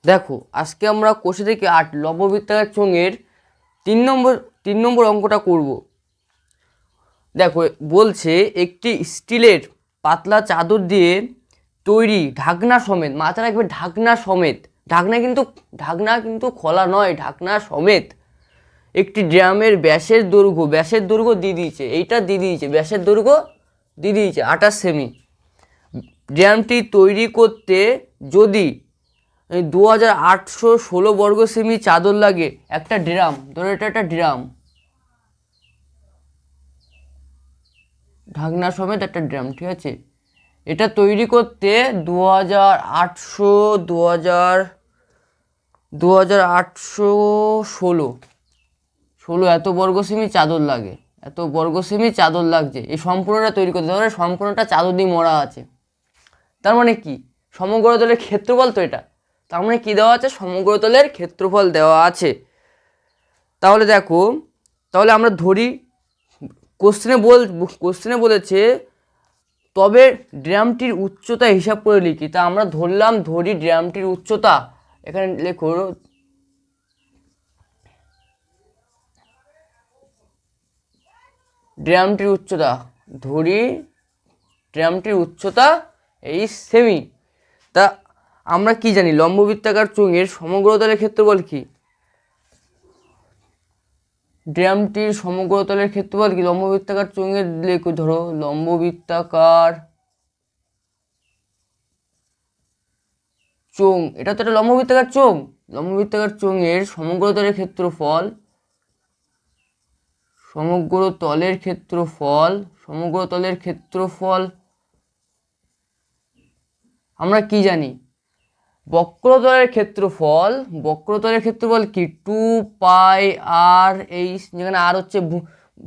দেখো আজকে আমরা কোষে থেকে 8 লম্ববৃত্তাকার চোঙের 3 নম্বর অঙ্কটা করব। দেখো বলছে একটি স্টিলের পাতলা চাদর দিয়ে তৈরি ঢাকনা সমেত, মাথায় রাখবে ঢাকনা সমেত, ঢাকনা কিন্তু খোলা নয়, ঢাকনা সমেত একটি ড্রামের ব্যাসের দৈর্ঘ্য দিয়ে দিয়েছে, এইটা দিয়ে দিয়েছে, ব্যাসের দৈর্ঘ্য দিয়ে দিয়েছে 28 সেমি। ড্রামটি তৈরি করতে যদি 2816 বর্গ সেমি চাদর লাগে, একটা ড্রাম ধরো, এটা একটা ড্রাম, ঢাকনা সমেত একটা ড্রাম, ঠিক আছে। এটা তৈরি করতে 2800 ষোলো এত বর্গ সেমি চাদর লাগে, এত বর্গ সেমি চাদর লাগছে এই সম্পূর্ণটা তৈরি করতে। ধরো সম্পূর্ণটা চাদর দিয়ে মরা আছে, তার মানে কি সমগ্র তলের ক্ষেত্রফল তো এটা, তার মানে কি দেওয়া আছে, সমগ্র তলের ক্ষেত্রফল দেওয়া আছে। তাহলে দেখো, তাহলে আমরা ধরি কোশ্চেনে বলেছে তবে ড্রামটির উচ্চতা হিসাব করে লিখি। তা আমরা ধরি ড্রামটির উচ্চতা, এখানে লেখো ড্রামটির উচ্চতা, ধরি ড্রামটির উচ্চতা এই সেমি। তা আমরা কি জানি, লম্ববৃত্তাকার চোঙের সমগ্র তলের ক্ষেত্রফল কি, ড্রামটির সমগ্র তলের ক্ষেত্রফল কি, লম্ববৃত্তাকার চোঙের লেখো, ধরো লম্ববৃত্তাকার চোঙ, এটা তো একটা লম্ববৃত্তাকার চোঙ, লম্ববৃত্তাকার চোঙের সমগ্র তলের ক্ষেত্রফল, সমগ্র তলের ক্ষেত্রফল আমরা কি জানি, বক্রতলের ক্ষেত্রফল কি 2 পাই r, এই যেখানে আর হচ্ছে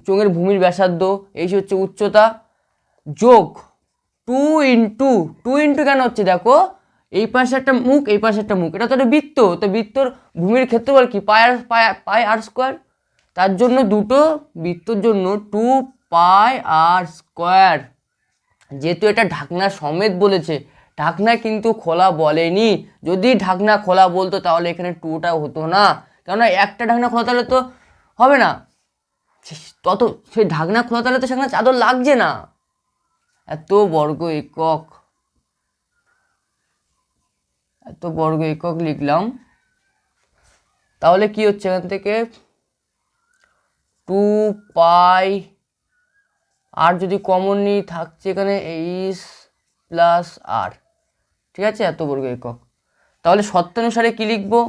চোঙের ভূমির ব্যাসার্ধ, এই হচ্ছে উচ্চতা, যোগ 2 ইন্টু কেন হচ্ছে, দেখো এই পাশে একটা মুখ, এই পাশে একটা মুখ, এটা তো একটা বৃত্ত, তো বৃত্তর ভূমির ক্ষেত্রফল কি পাই r², তার জন্য দুটো বৃত্তর জন্য 2 পাই r²। যেহেতু এটা ঢাকনা সমেত বলেছে, ঢাকনা কিন্তু খোলা বলেনি, যদি ঢাকনা খোলা বলতো তাহলে এখানে 2টা হতো না, কেননা একটা ঢাকনা খোলা তাহলে তো হবে না, সেই ঢাকনা খোলা তাহলে তো সেখানে চাদর লাগছে না। এত বর্গ একক লিখলাম, তাহলে কি হচ্ছে এখান থেকে 2 পাই, আর যদি কমন নিই থাকছে এখানে h+r, ঠিক আছে, এত বর্গ একক। তাহলে শর্তানুসারে কি লিখবো,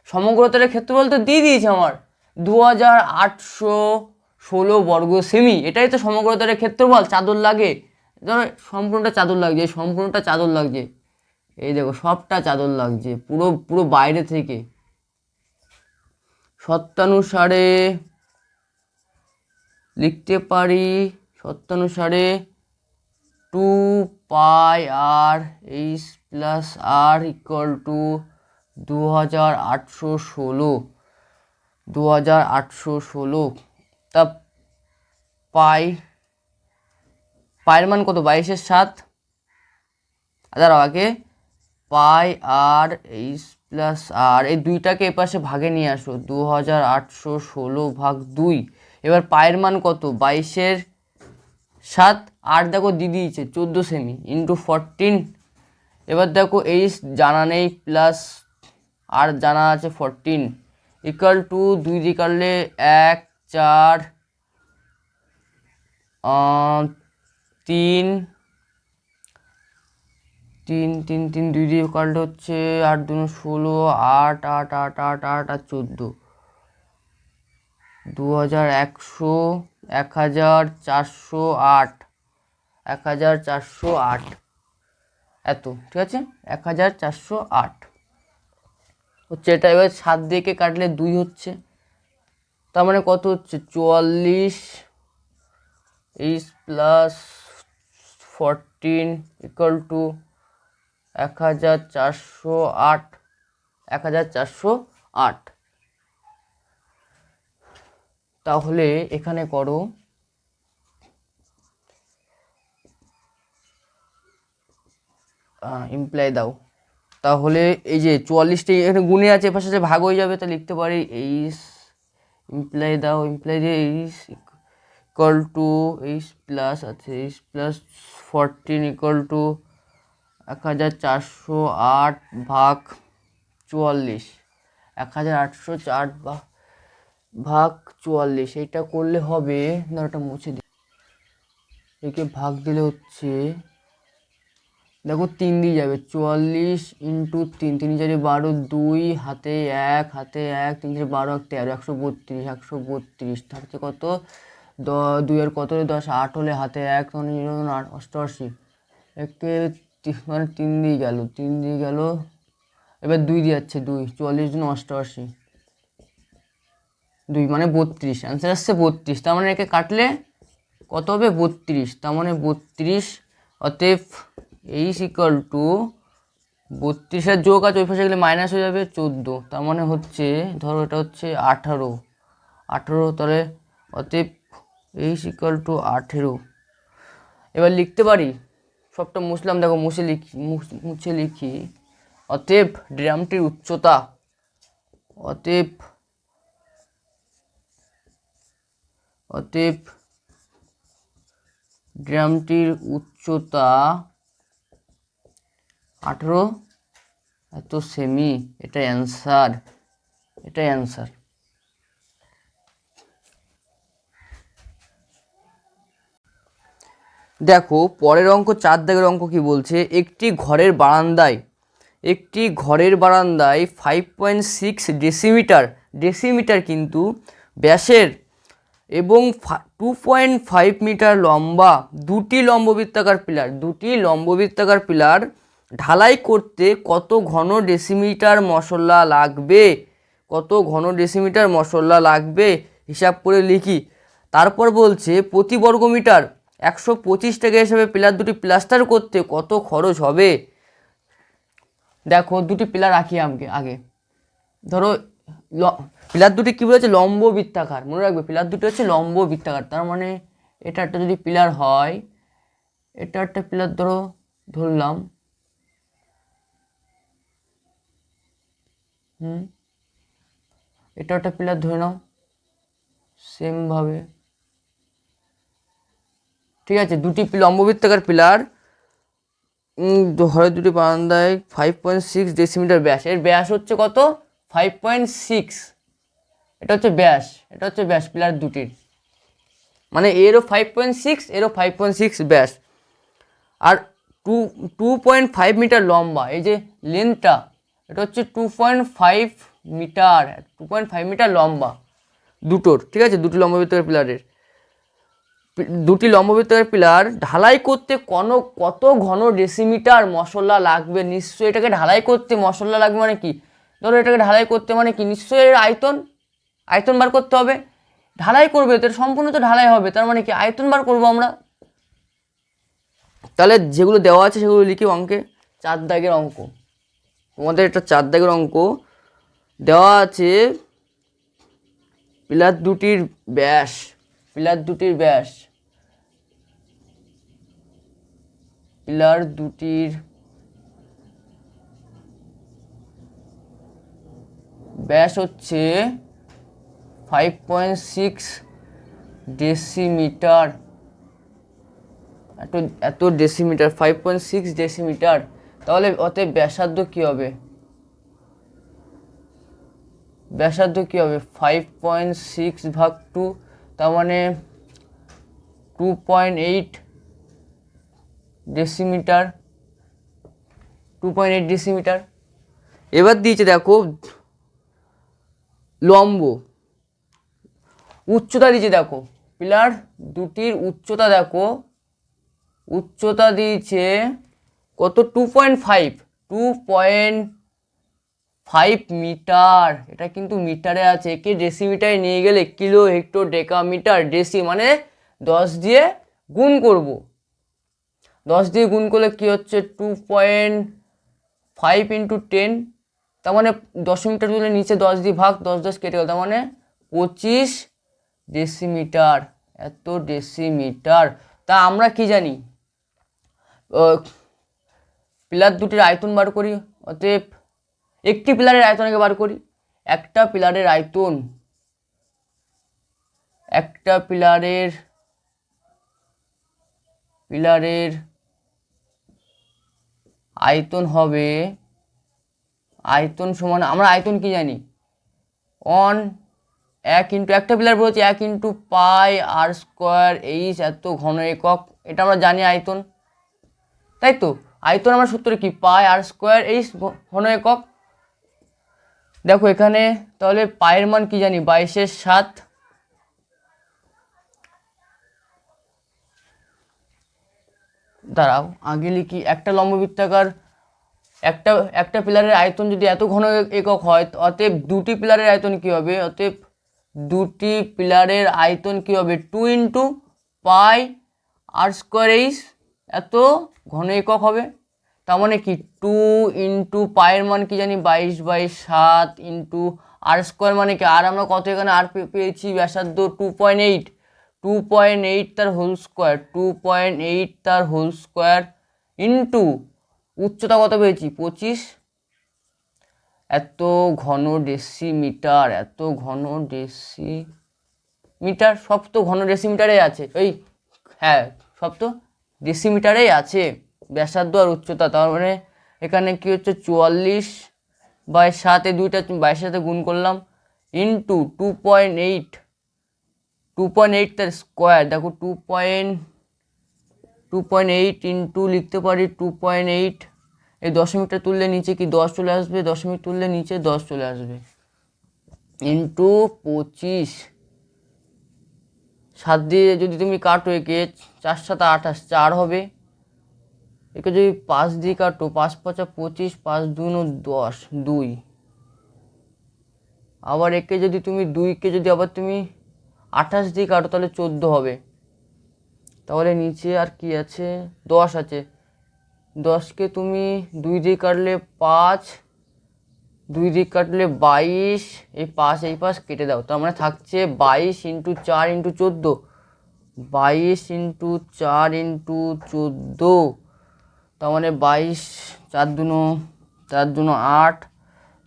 সমগ্র তলের ক্ষেত্রফল তো দিয়ে দিয়েছে আমার 2816 বর্গ সেমি, এটাই তো সমগ্র তলের ক্ষেত্রফল, চাদর লাগে, ধরো সম্পূর্ণটা চাদর লাগছে, এই দেখো সবটা চাদর লাগছে, পুরো পুরো বাইরে থেকে। শর্তানুসারে লিখতে পারি, 2 পাই r h+r = 2816। তা পায়ের মান কত, 22/7, দাঁড়াও আগে পাই r h+r, এই দুইটাকে এপাশে ভাগে নিয়ে আসো, 2816/2। এবার পায়ের মান কত, 22/7, আর দেখো দিয়ে দিয়েছে 14 সেমি ইন্টু 14। এবার দেখো এইচ জানা নেই, প্লাস আর জানা আছে 14, = 2 দিয়ে কাটলে 1 4 3 3 3 3 2 দিয়ে কাটলে হচ্ছে 8 2 16, 8 8 8 8 8 আর 14, 2100, 1408, 1408 এত, ঠিক আছে, 1408 হচ্ছে এটা। এবার 7 দিয়ে কাটলে 2 হচ্ছে, তার মানে কত হচ্ছে 44 h+14 = 1408। তাহলে এখানে করো ইমপ্লাই দাও, তাহলে এই যে 44টা এখানে গুণে আছে, পাশে যে ভাগ হয়ে যাবে, তা লিখতে পারি এইচ ইমপ্লাই দাও, ইমপ্লাই দিয়ে H equal to H plus আছে এইচ প্লাস 14 ইকুয়াল টু 1408 ভাগ 44, 1808 ভাগ 44, এইটা করলে হবে না, ওটা মুছে দিই, একে ভাগ দিলে হচ্ছে দেখো 3 দিয়ে যাবে, 44 ইন্টু 3, 3 4 12, 2 হাতে 1 হাতে 1, 3 4 12 13, 132, 132 থাকছে কত 2 এর কত 10, 8 হলে হাতে 1 তখন 88, একে মানে 3 দিয়ে গেল, 3 দিয়ে গেল, এবার 2 দিয়ে যাচ্ছে, 2 44 জন 88, 2 মানে 32, অ্যান্সার আসছে 32। তার মানে একে কাটলে কত হবে 32, তার মানে 32, অতএব এইচ ইকুয়াল টু 32-এর যোগ আছে, ওই পাশে গেলে মাইনাস হয়ে যাবে 14, তার মানে হচ্ছে ধরো এটা হচ্ছে 18, তাহলে অতএব এইচ ইকুয়াল টু 18। এবার লিখতে পারি, সবটা মুছলাম, দেখো মুছে লিখি, অতএব ড্রামটির উচ্চতা, অতএব ড্রামটির উচ্চতা 18 এত সেমি, এটা অ্যান্সার, দেখো পরের অঙ্ক 4 দাগের অঙ্ক কি বলছে, একটি ঘরের বারান্দায় 5.6 ডেসিমিটার কিন্তু ব্যাসের এবং 2.5 মিটার লম্বা দুটি লম্ববৃত্তাকার পিলার ঢালাই করতে কত ঘন ডেসিমিটার মশলা লাগবে হিসাব করে লিখি। তারপর বলছে প্রতি বর্গমিটার 125 টাকা হিসাবে পিলার দুটি প্লাস্টার করতে কত খরচ হবে। দেখো দুটি পিলার আঁকি আগে, ধরো পিলার দুটি কী বলেছে, লম্ব বৃত্তাকার, মনে রাখবে পিলার দুটি হচ্ছে লম্ব বৃত্তাকার, তার মানে এটা একটা যদি পিলার হয়, এটা একটা পিলার ধরলাম, এটা একটা পিলার ধরে নাও সেমভাবে, ঠিক আছে, দুটি লম্ব বৃত্তাকার পিলার ঘরের দুটি বারান্দায় 5.6 ডেসিমিটার ব্যাস, এর ব্যাস হচ্ছে কত 5.6, এটা হচ্ছে ব্যাস পিলার দুটির, মানে এরও 5.6 এরও 5.6 ব্যাস, আর 2.5 মিটার লম্বা, এই যে লেন্থটা এটা হচ্ছে 2.5 মিটার লম্বা দুটোর, ঠিক আছে, দুটি লম্ববৃত্তাকার পিলার ঢালাই করতে কত ঘন ডেসিমিটার মশলা লাগবে। নিশ্চয়ই এটাকে ঢালাই করতে মশলা লাগবে মানে কি, ধরো এটাকে ঢালাই করতে মানে কি, নিশ্চয়ই এর আয়তন বার করতে হবে, ঢালাই করবে তো সম্পূর্ণ তো ঢালাই হবে, তার মানে কি আয়তন বার করবো আমরা। তাহলে যেগুলো দেওয়া আছে সেগুলো লিখি অঙ্কে। 4 দাগের অঙ্ক, তোমাদের একটা 4 দাগের অঙ্ক দেওয়া আছে, পিলার দুটির ব্যাস হচ্ছে 5.6 ডেসিমিটার, এত ডেসিমিটার 5.6 ডেসিমিটার, তাহলে অতএব ব্যাসার্ধ কি হবে, 5.6 ভাগ 2, তার মানে 2.8 ডেসিমিটার। এবার দিয়েছে দেখো লম্ব উচ্চতা দিয়েছে, দেখো পিলার দুটির উচ্চতা, দেখো উচ্চতা দিয়েছে কত 2.5 মিটার, এটা কিন্তু মিটারে আছে, একে ডেসিমিটারে নিয়ে গেলে কিলো হেক্টর ডেকামিটার, ডেসি মানে 10 দিয়ে গুণ করব, 10 দিয়ে গুণ করলে কি হচ্ছে 2.5 ইন্টু 10, তার মানে দশমিকটা তুলে নিচে 10 দিয়ে ভাগ, 10 কেটে গেল, তার মানে 25 ডেসিমিটার, এত ডেসিমিটার। তা আমরা কি জানি, পিলার দুটির আয়তন বার করি, অতএব একটি পিলারের আয়তন আগে বার করি। একটা পিলারের আয়তন হবে, আয়তন সমান, আমরা আয়তন কি জানি, একটা পিলার বলছি 1 × পাই আর স্কোয়ার এইচ এত ঘন একক, এটা আমরা জানি আয়তন, তাই তো। আয়তন আমরা সূত্র কি, পাই আর স্কোয়ার এইচ ঘন একক। দেখো এখানে তাহলে পায়ের মান কি জানি, 22/7। দাঁড়াও আগে লিখি, একটা লম্ববৃত্তাকার একটা পিলারের আয়তন যদি এত ঘন একক হয়, অতএব দুটি পিলারের আয়তন কি হবে, অতএব দুটি পিলারের আয়তন কি হবে, 2 × পাই আর স্কোয়ার এইচ এত ঘন একক হবে। তার মানে কি 2 × পায়ের মান কি জানি 22/7 ইন্টু আর স্কোয়ার মানে কি, আর আমরা কত এখানে আর পেয়েছি ব্যাসার্ধ 2.8 তার হোল স্কোয়ার, 2.8 তার হোল স্কোয়ার ইন্টু উচ্চতা কত পেয়েছি 25, এত ঘন ডেসিমিটার, সব তো ঘন ডেসিমিটারে আছে, হ্যাঁ সব তো ডেসিমিটারেই আছে ব্যাসার্ধ আর উচ্চতা। তার মানে এখানে কি হচ্ছে 44/7, দুইটা 22 সাথে গুণ করলাম ইন্টু 2.8 তার স্কোয়ার। দেখো 2.8 ইন্টু লিখতে পারি 2.8, এই দশমিকটা তুললে নিচে কি 10 চলে আসবে, দশমিক তুললে নিচে 10 চলে আসবে, ইন্টু 25। 7 দিয়ে যদি তুমি কাটো একে, 4 × 7 = 28, 4 হবে। একে যদি 5 দিয়ে কাটো, 5 × 5 = 25, 5 × 2 = 10, 2। আবার একে যদি তুমি 2কে যদি আবার তুমি 28 দিয়ে কাটো তাহলে 14 হবে। তাহলে নিচে আর কি আছে, 10 আছে। 10কে তুমি 2 দিয়ে কাটলে 5, 2 দিয়ে কাটলে 22, এই 5 এই 5 কেটে দাও, তার মানে থাকছে 22 × 4 × 14, 22 × 4 × 14, তার মানে 22, 4 × 2 = 8,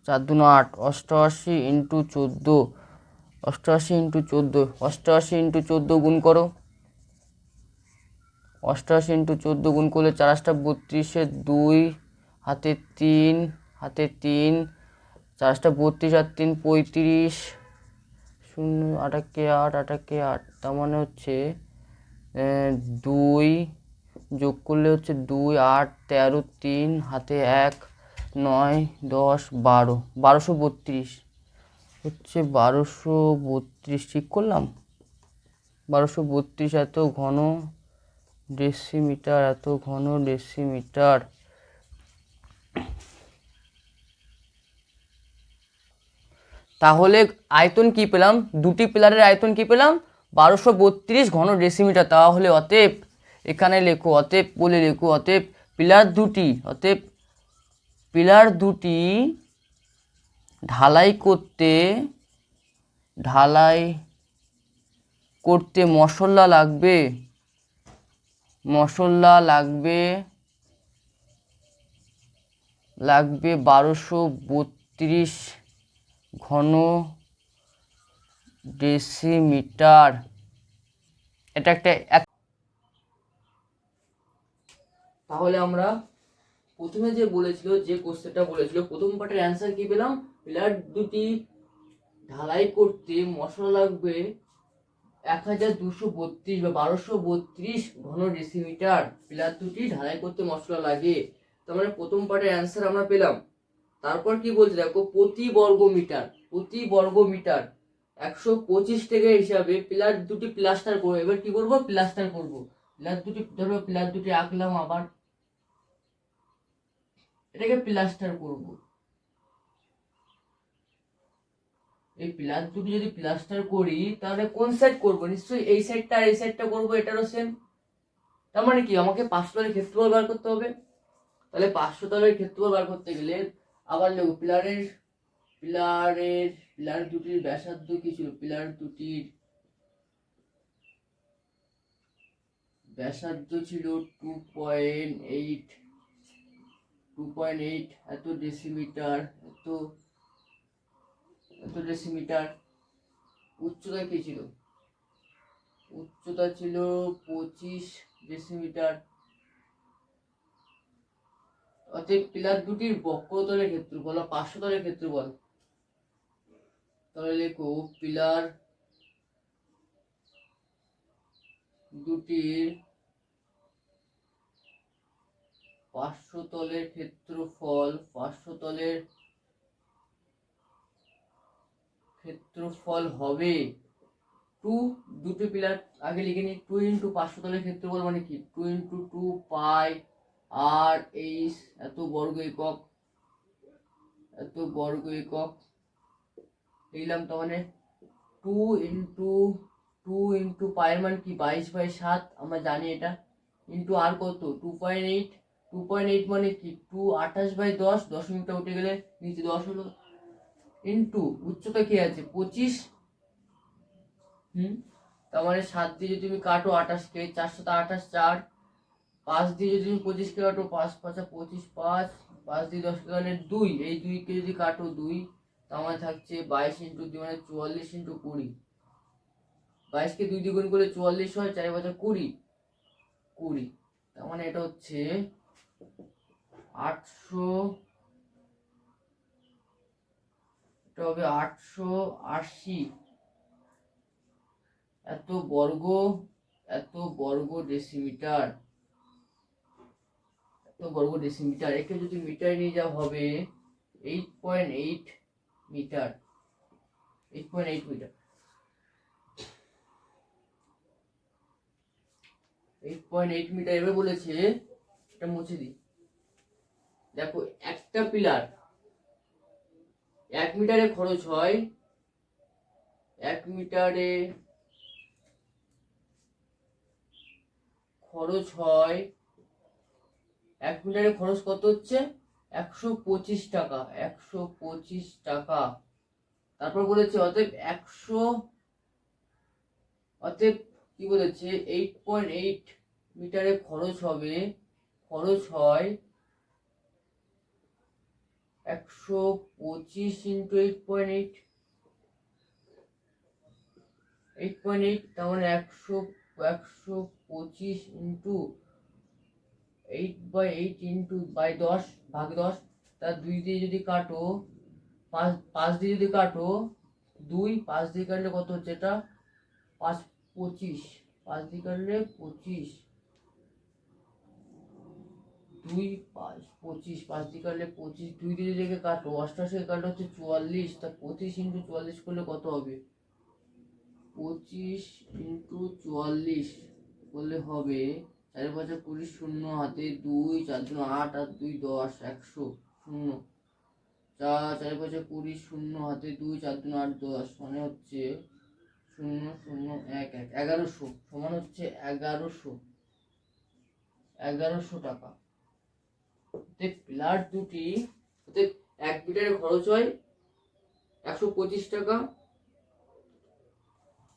4 × 2 = 8, 88 × 14, 88 × 14, 88 × 14 গুণ করো, 88 × 14 গুণ করলে 4 × 8 = 32, হাতে 3, 4 × 8 = 32 আর 3 = 35, 0 8 × 8, 8 × 8, তার মানে হচ্ছে 2 যোগ করলে হচ্ছে 2, 8, 13, 3 হাতে 1, 9, 10, 12, 1232 হচ্ছে, 1232 ঠিক করলাম, 1232 এত ঘন ডেসিমিটার। তাহলে আয়তন কি পেলাম, দুটি পিলারের আয়তন কি পেলাম, 1232 ঘন ডেসিমিটার। তাহলে অতএব এখানে লেখো, অতএব পিলার দুটি ঢালাই করতে মশলা লাগবে 1232 ঘন ডেসিমিটার। এটা একটা। তাহলে আমরা প্রথমে যে কোশ্চেনটা বলেছিল, প্রথম পার্টের অ্যান্সার কি পেলাম, পিলার দুটি ঢালাই করতে মশলা লাগবে 1232 বা 1232 ঘন ডেসিমিটার, পিলার দুটি ঢালাই করতে মশলা লাগে। তার মানে প্রথম পার্টের অ্যান্সার আমরা পেলাম। তারপর কি বলছে দেখো, প্রতি বর্গ মিটার 125 টাকা হিসাবে পিলার দুটি প্লাস্টার করবো। এবার কি করবো, প্লাস্টার করবো। পিলার দুটি আঁকলাম, আবার এটাকে প্লাস্টার করব। এই পিলার দুটি যদি প্লাস্টার করি তাহলে কোন সাইড করব, নিশ্চয়ই এই সাইডটা আর এই সাইডটা করব, এটারও সেম। তার মানে কি, আমাকে 500 তলের ক্ষেত্রফল বার করতে হবে। তাহলে 500 তলের ক্ষেত্রফল বার করতে গেলে আবার লিখব, পিলার দুটির ব্যাসার্ধ কি ছিল, পিলার দুটির ব্যাসার্ধ ছিল 2.8 2.8 এত ডেসিমিটার, এত ডেসিমিটার। উচ্চতা কি ছিল? উচ্চতা ছিল 25 ডেসিমিটার। অতএব পিলার দুটির বক্রতলের ক্ষেত্রফল বা পার্শ্বতলের ক্ষেত্রফল, তাহলে লেখো পিলার দুটির পার্শ্বতলের ক্ষেত্রফল হবে দুটি পিলার আগে লিখে নি, 2 ইন্টু পার্শ্বতলের ক্ষেত্রফল মানে কি 2 ইন্টু 2 পাই আর এইচ এত বর্গ একক লিখলাম। তার মানে 2 ইন্টু পায়ের মান কি 22/7, আমরা জানি এটা, ইন্টু আর কত 2.8 মানে কি 2 28/10, দশমিকটা উঠে গেলে নিচে 10 হলো, ইন্টু উচ্চতা কি আছে 25। তার মানে 7 দিয়ে যদি তুমি কাটো 28কে, 4 7 28, 4 5 দিয়ে যদি তুমি 25কে কাটো 5 5 25, 5 দিয়ে 10 কে কাটলে 2, এই 2কে যদি কাটো 2, তার মানে থাকছে 22 ইন্টু 2 মানে 44 ইন্টু 20। 22কে 2 দিয়ে গুণ করলে 44 হয়, 4 5 20। তার মানে এটা হচ্ছে 800, এটা হবে 880 এত বর্গ ডেসিমিটার। একে যদি মিটার নিয়ে যাওয়া হবে 8.8 মিটার। 8.8 মিটার, 8.8 মিটার এভাবে বলেছে। এটা মুছে দিই। দেখো একটা পিলার 1 মিটারে খরচ হয়, 1 মিটারে খরচ কত হচ্ছে 125 টাকা। 125 টাকা। তারপর বলেছে অতএব কি বলেছে 8.8 মিটারে খরচ হয় 125 ইন্টু 8.8, তার মানে 125 ইন্টু 8/8 ইন্টু 10 ভাগ 10, তার 2 দিয়ে যদি কাটো 5 দিয়ে যদি কাটো 2, 5 দিয়ে কাটলে কত হচ্ছে এটা 5 25, 5 দিয়ে কাটলে 25, 2 5 25, 5 দিয়ে কাটলে 25, 2 দিয়ে যদি কাটো 88 কাটলে হচ্ছে 44, তা 25 ইন্টু 44 করলে কত হবে 25 ইন্টু 44 করলে হবে 4 5 20, শূন্য হাতে 2, 4 2 8 আর 2 10, 100, শূন্য 4 4 5 20, শূন্য হাতে 2, 4 2 8 10, মানে হচ্ছে 0 0 1 1, 1100 সমান হচ্ছে 1100 টাকা। পিলার দুটি 1 মিটারে খরচ হয় 125 টাকা।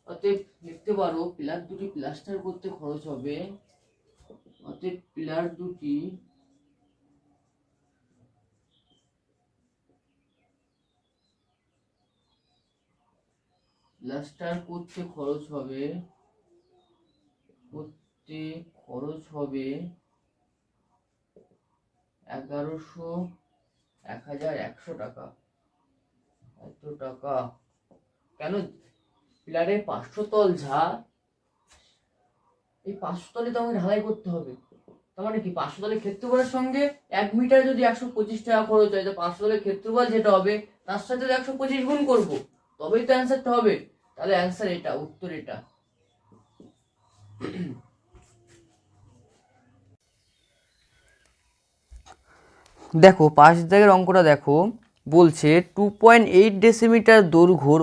অতএব লিখতে পারো পিলার দুটি প্লাস্টার করতে খরচ হবে, অতএব পিলার দুটি প্লাস্টার করতে খরচ হবে 1100 টাকা। এত টাকা কেন? পিলারের পার্শ্বতল এই পার্শ্বতলে তো আমাকে ঢালাই করতে হবে। তার মানে কি পার্শ্বতলের ক্ষেত্রফলের সঙ্গে 1 মিটার যদি 125 টাকা খরচ হয়, তো পার্শ্বতলের ক্ষেত্রফল যেটা হবে তার সাথে 125 গুণ করবো, তবেই তো অ্যান্সারটা হবে। তাহলে অ্যান্সার এটা, উত্তর এটা। দেখো 5 দাগের অঙ্কটা দেখো, বলছে 2.8 ডেসিমিটার দৈর্ঘ্যর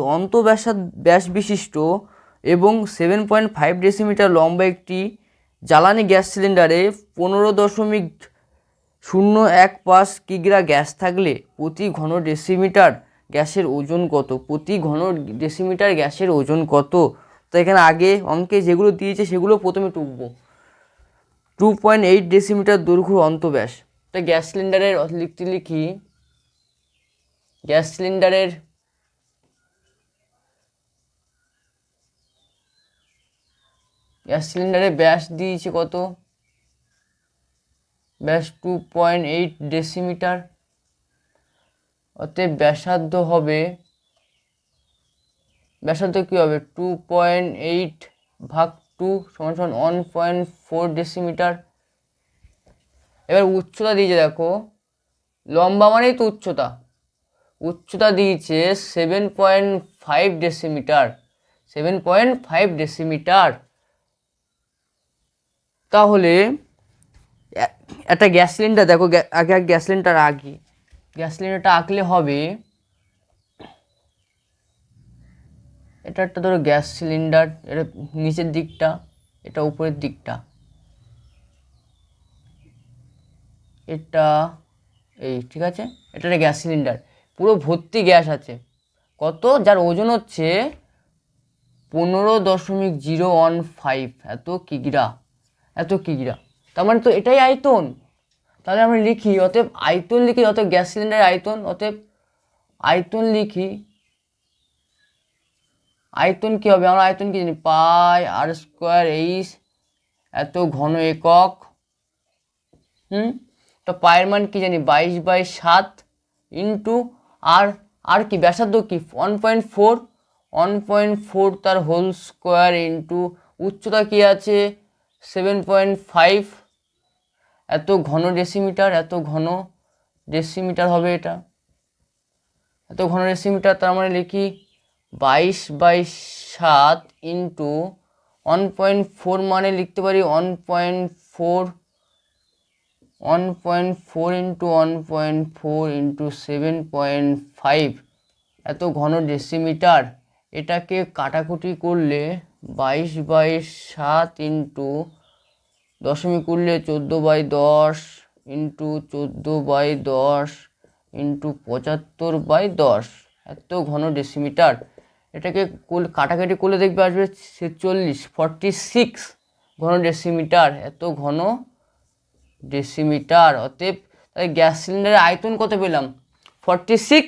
ব্যাস বিশিষ্ট এবং 7.5 ডেসিমিটার লম্বা একটি জ্বালানি গ্যাস সিলিন্ডারে 15.015 কিগ্রা গ্যাস থাকলে প্রতি ঘন ডেসিমিটার গ্যাসের ওজন কত? তো এখানে আগে অঙ্কে যেগুলো দিয়েছে সেগুলো প্রথমে টুকবো। 2.8 ডেসিমিটার দৈর্ঘ্যর অন্তঃব্যাস, তো গ্যাস সিলিন্ডারের লিখি গ্যাস সিলিন্ডারের ব্যাস দিয়েছে কত, ব্যাস 2.8 ডেসিমিটার। অতএব ব্যাসার্ধ কি হবে 2.8 ভাগ 2 সমান 1.4 ডেসিমিটার। এবার উচ্চতা দিয়েছে, দেখো লম্বা মানেই তো উচ্চতা দিয়েছে 7.5 ডেসিমিটার, 7.5 ডেসিমিটার। তাহলে একটা গ্যাস সিলিন্ডার দেখো, আগে গ্যাস সিলিন্ডারটা আঁকলে হবে, এটা একটা ধরো গ্যাস সিলিন্ডার, এটা নিচের দিকটা, এটা উপরের দিকটা, এটা এই ঠিক আছে, এটা একটা গ্যাস সিলিন্ডার, পুরো ভর্তি গ্যাস আছে। কত, যার ওজন হচ্ছে 15.015 এত কিগ্রা। তার মানে তো এটাই আয়তন। তাহলে আমরা লিখি, অতএব গ্যাস সিলিন্ডারের আয়তন, অতএব আয়তন লিখি। আয়তন কি হবে, আমরা আয়তন কি জানি, পাই আর স্কোয়ার এইচ, এত ঘন একক। তো পায়ের মান কি জানি 22/7 ইন্টু আর কি ব্যাসার্ধ কি 1.4 তার হোল স্কোয়ার ইন্টু উচ্চতা কি আছে 7.5, এত ঘন ডেসিমিটার হবে এটা, এত ঘন ডেসিমিটার। তার মানে লিখি 22/7 ইন্টু 1.4, মানে লিখতে পারি 1.4 ইন্টু 1.4 ইন্টু 7.5, এত ঘন ডেসিমিটার। এটাকে কাটাকুটি করলে 22/7 ইন্টু দশমিক করলে 14/10 ইন্টু 14/10 ইন্টু 75/10, এত ঘন ডেসিমিটার। এটাকে কাটাকাটি করলে দেখবে আসবে 46 ঘন ডেসিমিটার, এত ঘন ডেসিমিটার। অতএব গ্যাস সিলিন্ডারের আয়তন কত পেলাম 46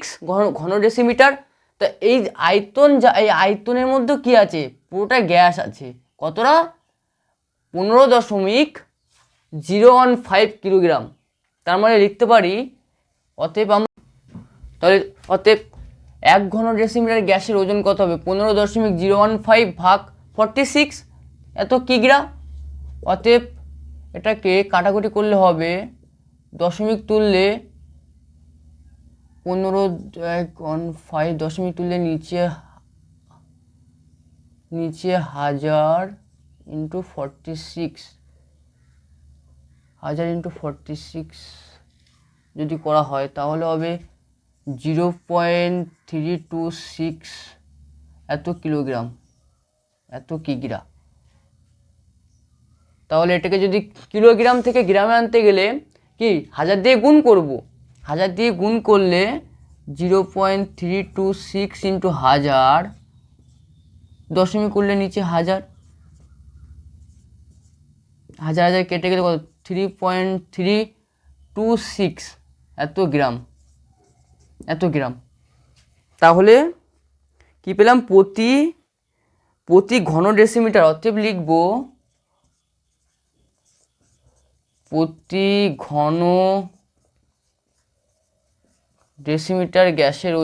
ঘন ডেসিমিটার। তা এই আয়তনের মধ্যে কি আছে, পুরোটা গ্যাস আছে, কতটা 15.015 কিলোগ্রাম। তার মানে লিখতে পারি, অতএব 1 ঘন ডেসিমিটার গ্যাসের ওজন কত হবে 15.015 ভাগ 46, এত কিগ্রা। অতএব এটাকে কাটাকুটি করলে হবে, দশমিক তুললে 15.15, দশমিক তুললে নিচে 1000 ইন্টু 46 যদি করা হয় তাহলে হবে 0.326 এত কিলোগ্রাম, এত কিগ্রা। তাহলে এটাকে যদি কিলোগ্রাম থেকে গ্রামে আনতে গেলে কি 1000 দিয়ে গুণ করব, 1000 দিয়ে গুণ করলে 0.326 ইন্টু 1000, দশমিক করলে নিচে 1000 কেটে গেলে কত 3.326 এত গ্রাম। তাহলে কি পেলাম, প্রতি ঘন ডেসিমিটার। অতএব লিখব প্রতি ঘন ডেসিমিটার গ্যাসের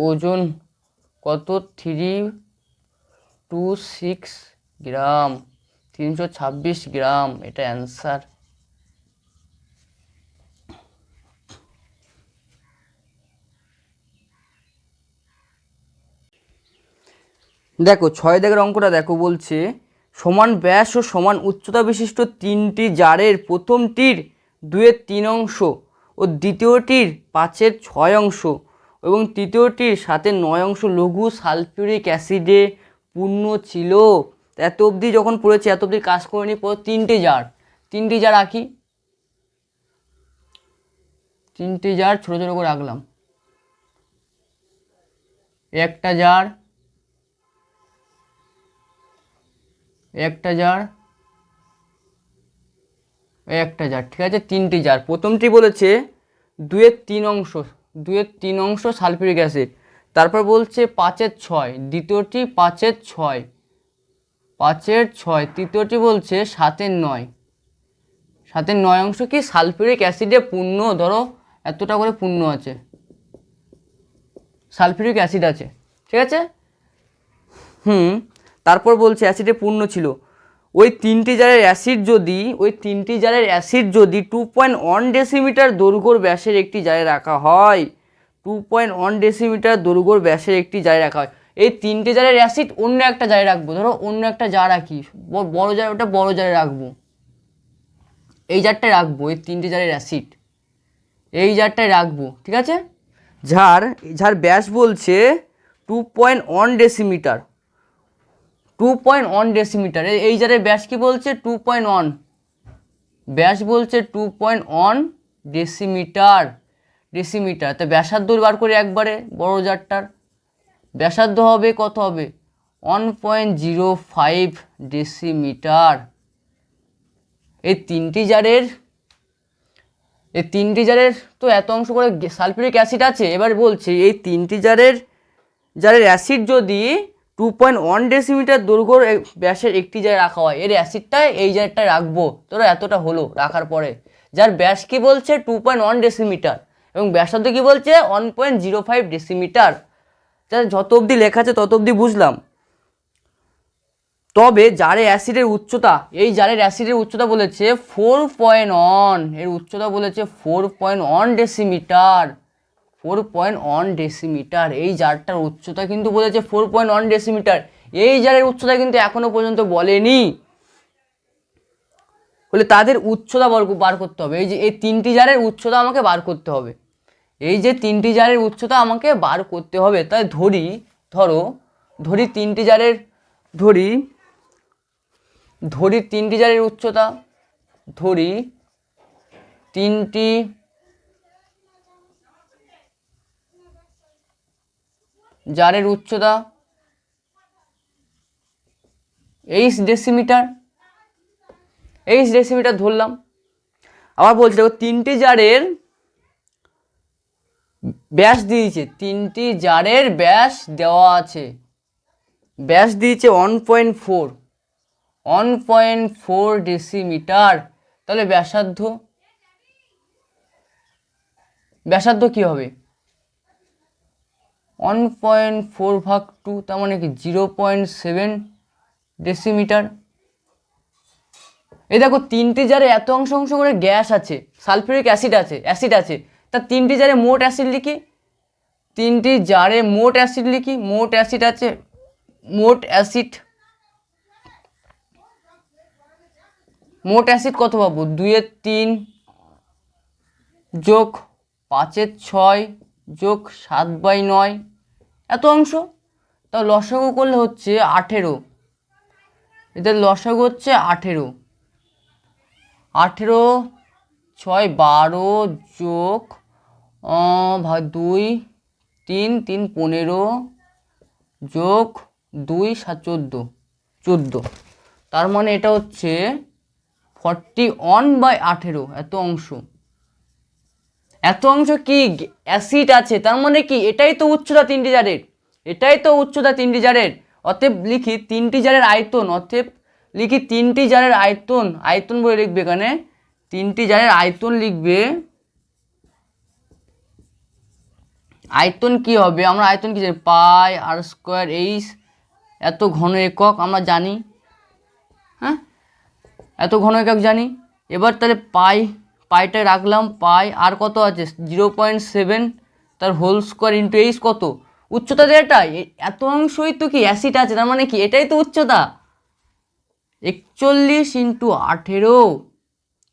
ওজন কত 326 গ্রাম, 326 গ্রাম, এটা অ্যান্সার। দেখো 6 দাগের অঙ্কটা দেখো, বলছে সমান ব্যাস ও সমান উচ্চতা বিশিষ্ট 3টি জারের প্রথমটির 2/3 অংশ ও দ্বিতীয়টির 5/6 অংশ এবং তৃতীয়টির 7/9 অংশ লঘু সালফিউরিক অ্যাসিডে পূর্ণ ছিল। এত অবধি যখন পড়েছে, এত অবধি কাজ করে নিই। পর 3টি জার আঁকি, 3টি জার ছোটো ছোটো করে আঁকলাম। একটা জার, এই একটা জার, ঠিক আছে, 3টি জার। প্রথমটি বলেছে 2/3 2/3 সালফিউরিক অ্যাসিড, তারপর বলছে 5/6, দ্বিতীয়টি 5/6, 5/6, তৃতীয়টি বলছে 7/9, 7/9 কি সালফিউরিক অ্যাসিডে পূর্ণ, ধরো এতটা করে পূর্ণ আছে, সালফিউরিক অ্যাসিড আছে, ঠিক আছে। তারপর বলছে অ্যাসিডে পূর্ণ ছিল। ওই 3টি জারের অ্যাসিড যদি 2.1 ডেসিমিটার দৈর্ঘ্যর ব্যাসের একটি জারে রাখা হয়, 2.1 ডেসিমিটার দৈর্ঘ্যর ব্যাসের একটি জারে রাখা হয়, এই 3টি জারের অ্যাসিড অন্য একটা জারে রাখবো, ধরো অন্য একটা জার রাখি, বড় জার, ওটা বড় জারে রাখবো, এই জারটায় রাখবো, এই 3টি জারের অ্যাসিড এই জারটায় রাখবো, ঠিক আছে। যার ব্যাস বলছে 2.1 ডেসিমিটার, 2.1 ডেসিমিটার, এই জারের ব্যাস কি বলছে 2.1, ব্যাস বলছে 2.1 ডেসিমিটার, তো ব্যাসার্ধ বার করে একবারে, বড় জারটার ব্যাসার্ধ হবে কত হবে 1.05 ডেসিমিটার। এই তিনটি জারের তো এত অংশ করে সালফিউরিক অ্যাসিড আছে। এবার বলছে এই 3টি জারের অ্যাসিড যদি 2.1 ডেসিমিটার দৈর্ঘ্যর ব্যাসের একটি জারে রাখা হয়, এর অ্যাসিডটা এই জারটায় রাখবো, তোরা এতটা হলো রাখার পরে, যার ব্যাস কি বলছে 2.1 ডেসিমিটার এবং ব্যাসার্ধ কি বলছে 1.05 ডেসিমিটার। যা যত অবধি লেখা আছে তত অবধি বুঝলাম। তবে জারের অ্যাসিডের উচ্চতা, এই জারের অ্যাসিডের উচ্চতা বলেছে 4.1, এর উচ্চতা বলেছে 4.1 ডেসিমিটার, 4.1 ডেসিমিটার, এই জারটার উচ্চতা কিন্তু বলেছে 4.1 ডেসিমিটার। এই জারের উচ্চতা কিন্তু এখনো পর্যন্ত বলেনি, বলে তাদের উচ্চতা বার করতে হবে। এই যে এই 3টি জারের উচ্চতা আমাকে বার করতে হবে, এই যে 3টি জারের উচ্চতা আমাকে বার করতে হবে। তাই ধরি 3টি জারের ধরি 3টি জারের উচ্চতা, ধরি 3টি জারের উচ্চতা H ডেসিমিটার ধরলাম। আবার বলছি দেখো 3টি জারের ব্যাস দিয়েছে, 3টি জারের ব্যাস দেওয়া আছে, ব্যাস দিয়েছে 1.4 ডেসিমিটার। তাহলে ব্যাসার্ধ কি হবে 1.4 ভাগ 2, তার মানে কি 0.7 ডেসিমিটার। এই দেখো 3টি জারে এত অংশ করে গ্যাস আছে, সালফিউরিক অ্যাসিড আছে, তা 3টি জারে মোট অ্যাসিড লিখি, 3টি জারে মোট অ্যাসিড লিখি, মোট অ্যাসিড আছে, মোট অ্যাসিড কত পাবো 2/3 যোগ 5/6 যোগ 7/9, এত অংশ। তাও লসাগু করলে হচ্ছে 18, এদের লসাগু হচ্ছে 18, 6 12 যোগ 2 3 3 15 যোগ 2 7 14, তার মানে এটা হচ্ছে 41/18, এত অংশ কি অ্যাসিড আছে, তার মানে কি এটাই তো উচ্চতা 3টি জারের, অতএব লিখি 3টি জারের আয়তন, আয়তন বলে লিখবে এখানে, 3টি জারের আয়তন লিখবে। আয়তন কি হবে, আমরা আয়তন কি জানি পাই আর স্কোয়ার এইচ, এত ঘন একক আমরা জানি, হ্যাঁ এত ঘন একক জানি। এবার তাহলে পাইটা রাখলাম, পাই আর কত আছে 0.7, তার হোল স্কোয়ার ইন্টু এইচ কত উচ্চতা, এটা এত অংশই তো কি অ্যাসিড আছে, তার মানে কি এটাই তো উচ্চতা 41 × 18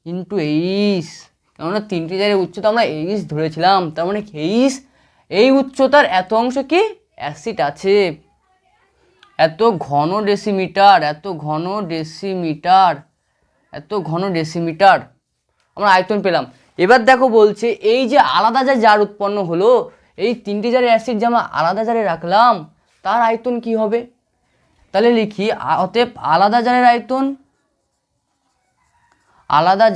ইন্টু এইচ, কেননা 3টি জারের উচ্চতা আমরা এইচ ধরেছিলাম, তার মানে এইচ, এই উচ্চতার এত অংশ কি অ্যাসিড আছে, এত ঘন ডেসিমিটার, আমরা আয়তন পেলাম। এবার দেখো বলছে এই যে আলাদা জার উৎপন্ন হলো, এই 3টি জারের অ্যাসিড যে আমরা আলাদা জারে রাখলাম, তার আয়তন কি হবে, তাহলে লিখি অতএব আলাদা জারের আলাদা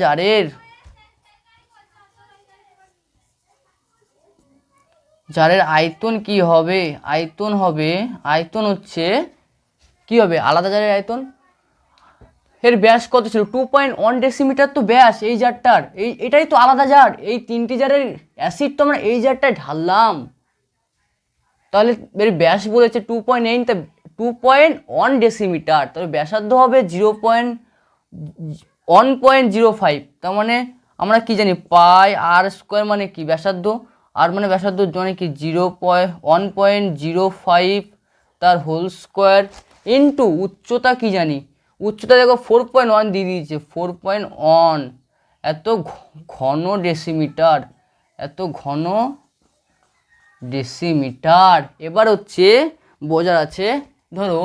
জারের আয়তন কি হবে? আয়তন হচ্ছে কি হবে? আলাদা জারের আয়তন, এর ব্যাস কত ছিল? 2.1 ডেসিমিটার তো ব্যাস এই জারটার। এটাই তো আলাদা জার। এই 3টি জারের অ্যাসিড তো আমরা এই জারটায় ঢাললাম, তাহলে এর ব্যাস বলেছে 2.8, তা 2.1 ডেসিমিটার, তাহলে ব্যাসার্ধ হবে 1.05। তার মানে আমরা কি জানি, পাই আর স্কোয়ার মানে কি ব্যাসার্ধ, আর মানে ব্যাসার্ধ মানে কি 1.05 তার হোল স্কোয়ার ইন্টু উচ্চতা কি জানি, উচ্চতা দেখো 4.1 দিয়ে দিয়েছে, 4.1, এত ঘন ডেসিমিটার, এত ঘন ডেসিমিটার। এবার হচ্ছে বোঝার আছে, ধরো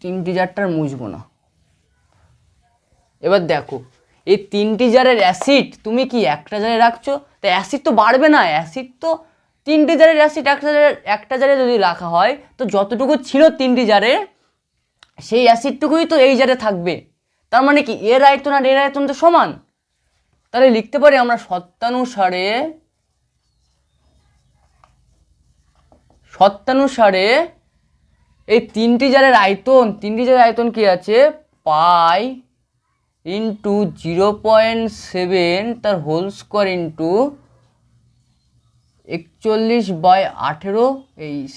3টি জারটার মুছবো না। এবার দেখো এই 3টি জারের অ্যাসিড তুমি কি একটা জারে রাখছো, তা অ্যাসিড তো বাড়বে না। অ্যাসিড তো 3টি জারের অ্যাসিড একটা জারে যদি রাখা হয়, তো যতটুকু ছিল 3টি জারে সেই অ্যাসিডটুকুই তো এই জারে থাকবে। তার মানে কি এর আয়তন আর এর আয়তন তো সমান। তাহলে লিখতে পারি আমরা শর্তানুসারে এই 3টি জারের আয়তন কি আছে, পাই ইন্টু 0.7 তার whole square into 41/18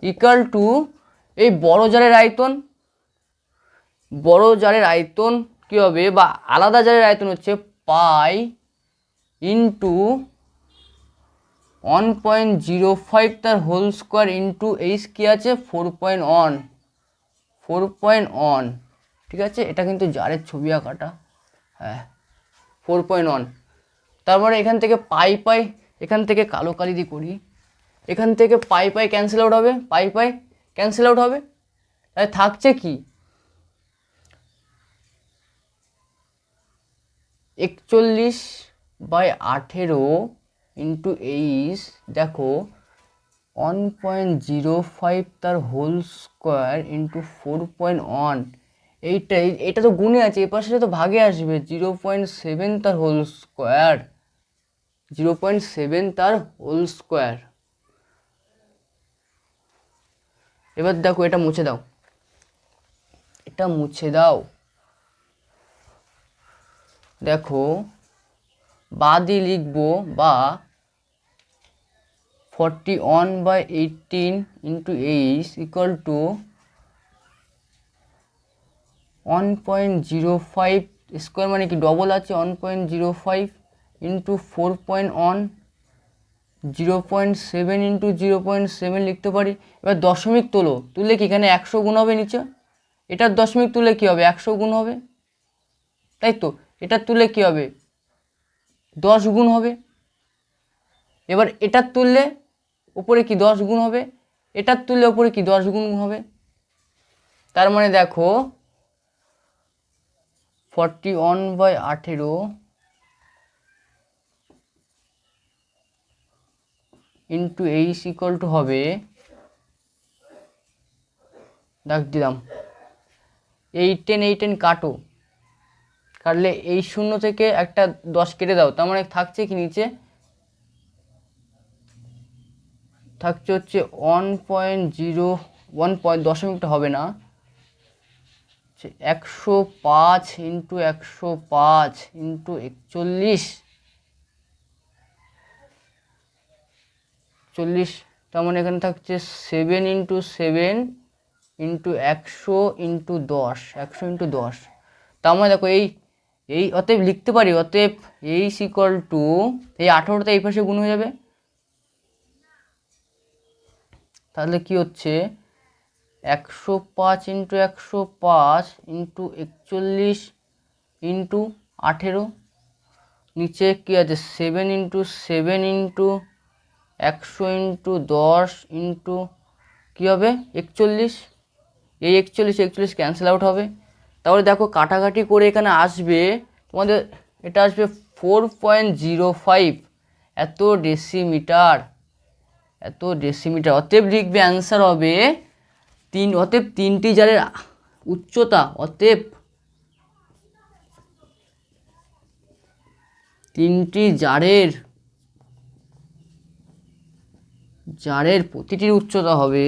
equal to এই বড় জারের আয়তন কি হবে, বা আলাদা জারের আয়তন হচ্ছে পাই ইন্টু 1.05 তার হোল স্কোয়ার ইন্টু এইচ কি আছে 4.1, ঠিক আছে। এটা কিন্তু জারের ছবি আঁকাটা, হ্যাঁ 4.1। তারপরে এখান থেকে পাই এখান থেকে কালো কালি দিয়ে করি, এখান থেকে পাই ক্যান্সেল আউট হবে, ক্যান্সেল আউট হবে, তাহলে থাকছে কি 41/18 ইন্টু এইচ, দেখো 1.05 তার হোল স্কোয়ার ইন্টু 4.1, এইটা তো গুণে আছে, এ পাশে তো ভাগে আসবে, 0.7 তার হোল স্কোয়ার, 0.7 তার হোল স্কোয়ার। এবার দেখো এটা মুছে দাও, দেখো বাদি লিখবো, বা 41/18 into H equal to 1.05 square মানে কি ডবল আছে 1.05 ইন্টু 4.1, 0.7 ইন্টু 0.7 লিখতে পারি। এবার দশমিক তুললে কি এখানে 100 গুণ হবে, নিচে এটার দশমিক তুললে কি হবে 100 গুণ হবে, তাই তো। এটার তুললে কি হবে 10 গুণ হবে। এবার এটার তুললে উপরে কি 10 গুণ হবে, এটার তুললে উপরে কি 10 গুণ হবে। তার মানে দেখো 41/18 ইন্টু এইচ ইকুয়াল টু হবে, দাগ দিলাম, 8 কাটলে এই 0 থেকে একটা 10 কেটে দাও, তার মানে থাকছে কি নিচে থাকছে হচ্ছে 1.01 দশমিকটা হবে না, 105 ইন্টু 105 ইন্টু 41, তার মানে এখানে থাকছে 7 ইন্টু 7 ইন্টু 100 ইন্টু 10, 100 ইন্টু 10। তার মানে দেখো এই অতএব লিখতে পারি, অতএব এইচ ইকুয়াল টু এই 18টা এই পাশে গুণ হয়ে যাবে, তাহলে কি হচ্ছে 105 ইন্টু 105 ইন্টু 41 ইন্টু 18, নিচে কি আছে 7 ইন্টু 7 ইন্টু 100 ইন্টু 10 ইন্টু কী হবে 41, এই 41 ক্যান্সেল আউট হবে। তাহলে দেখো কাটাকাটি করে এখানে আসবে তোমাদের, এটা আসবে 4.05 এত ডেসিমিটার। অতএব লিখবে অ্যান্সার হবে অতএব 3টি জারের উচ্চতা, অতএব তিনটি জারের প্রতিটির উচ্চতা হবে,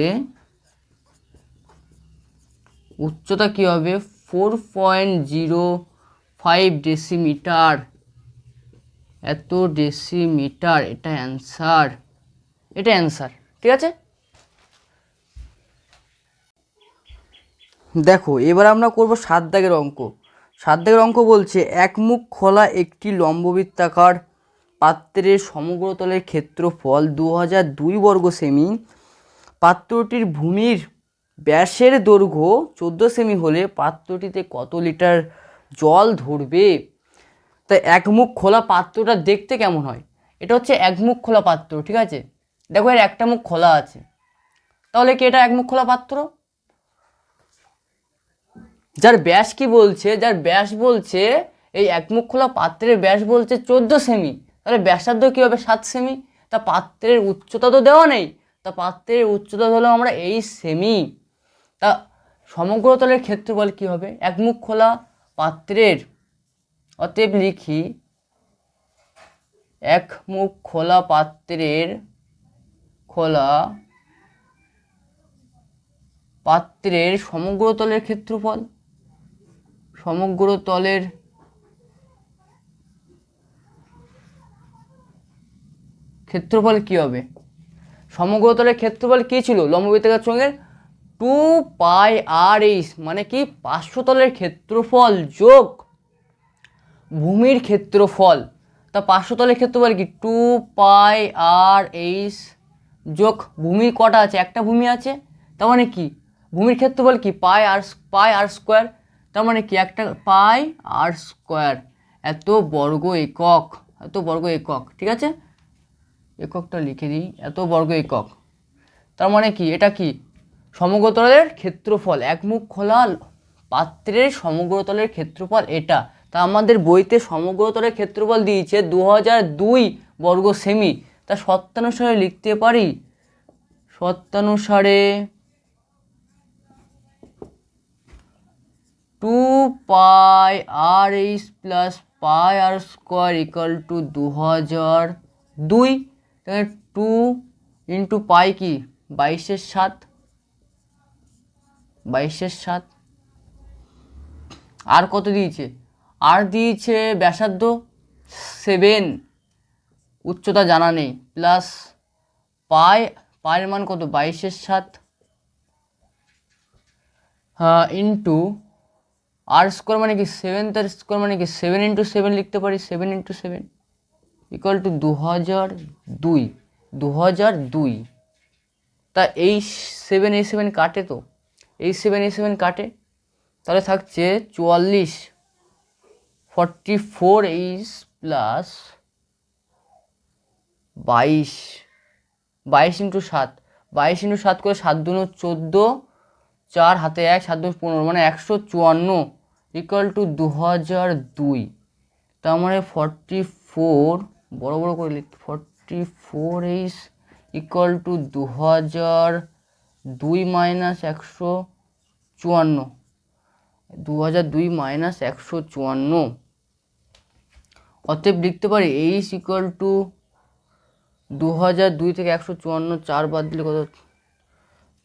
উচ্চতা কি হবে 4.05 ডেসিমিটার, এত ডেসিমিটার। এটা অ্যান্সার, ঠিক আছে। দেখো এবার আমরা করব 7 দাগের অঙ্ক। 7 দাগের অঙ্ক বলছে এক মুখ খোলা একটি লম্ববৃত্তাকার পাত্রের সমগ্রতলের ক্ষেত্রফল 2002 বর্গ সেমি। পাত্রটির ভূমির ব্যাসের দৈর্ঘ্য 14 সেমি হলে পাত্রটিতে কত লিটার জল ধরবে? তাই একমুখ খোলা পাত্রটা দেখতে কেমন হয়? এটা হচ্ছে একমুখ খোলা পাত্র, ঠিক আছে। দেখো এর একটা মুখ খোলা আছে, তাহলে কি এটা একমুখ খোলা পাত্র? যার ব্যাস কি বলছে, যার ব্যাস বলছে এই একমুখ খোলা পাত্রের ব্যাস বলছে 14 সেমি, তাহলে ব্যাসার্ধ কী হবে 7 সেমি। তা পাত্রের উচ্চতা তো দেওয়া নেই, তা পাত্রের উচ্চতা হলো আমরা এই সেমি। তা সমগ্রতলের ক্ষেত্রফল কী হবে একমুখ খোলা পাত্রের? অতএব লিখি একমুখ খোলা পাত্রের সমগ্রতলের ক্ষেত্রফল, সমগ্রতলের ক্ষেত্রফল কি হবে? সমগ্রতলের ক্ষেত্রফল কি ছিল লম্ববৃত্তাকার চোঙের? 2πr/h, মানে কি 500 তলের ক্ষেত্রফল যোগ ভূমির ক্ষেত্রফল। তা 500 তলের ক্ষেত্রফল কি 2πr/h যোগ ভূমির কটা আছে? একটা ভূমি আছে, তার মানে কি ভূমির ক্ষেত্রফল কি πr², তার মানে কি একটা πr², এত বর্গ একক, ঠিক আছে। এককটা লিখে দিই, এত বর্গ একক। তার মানে কি এটা কি সমগ্রতলের ক্ষেত্রফল, একমুখ খোলা পাত্রের সমগ্রতলের ক্ষেত্রফল এটা। তা আমাদের বইতে সমগ্রতলের ক্ষেত্রফল দিয়েছে 2002 বর্গ সেমি। তা শর্তানুসারে লিখতে পারি, শর্তানুসারে 2πr/h প্লাস πr² = 2002। 2 ইন্টু পাই কি 22/7, আর কত দিয়েছে? আর দিয়েছে ব্যাসার্ধ 7, উচ্চতা জানা নেই, প্লাস পায়ের মান কত 22/7 ইন্টু r² মানে কি 7, তার স্কোয়ার মানে কি 7 × 7 লিখতে পারি, 7 × 7 = 2002। তা এই 7 কাটে, তো এই 7 কাটে, তাহলে থাকছে 44, 44h প্লাস 22, 22 × 7, 22 × 7 করে 7 × 14, 4 হাতে 1, 7 × 15, মানে 154 = 2002। তার মানে 44, বড় বড় করে লিখতে, 44h = 2002 - 154, 2002 - 154। অতএব লিখতে পারি h = 2002 থেকে 154, 4 বাদ দিলে কত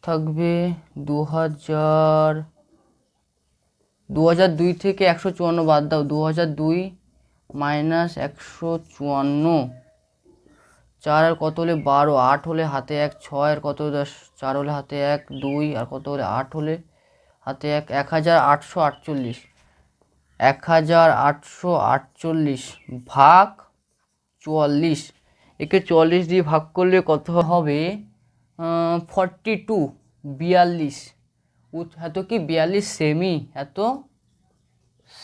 থাকবে? 2002 থেকে 154 বাদ দাও, 2002 - 154, 4 আর কত হলে 12, 8 হলে হাতে 1, 6 আর কত 10, 4 হলে হাতে 1, 2 আর কত হলে 8 হলে হাতে 1, 1848, 1848 ভাগ 44। একে 44 দিয়ে ভাগ করলে কত হবে? 42, 42। এত কি 42 সেমি, এত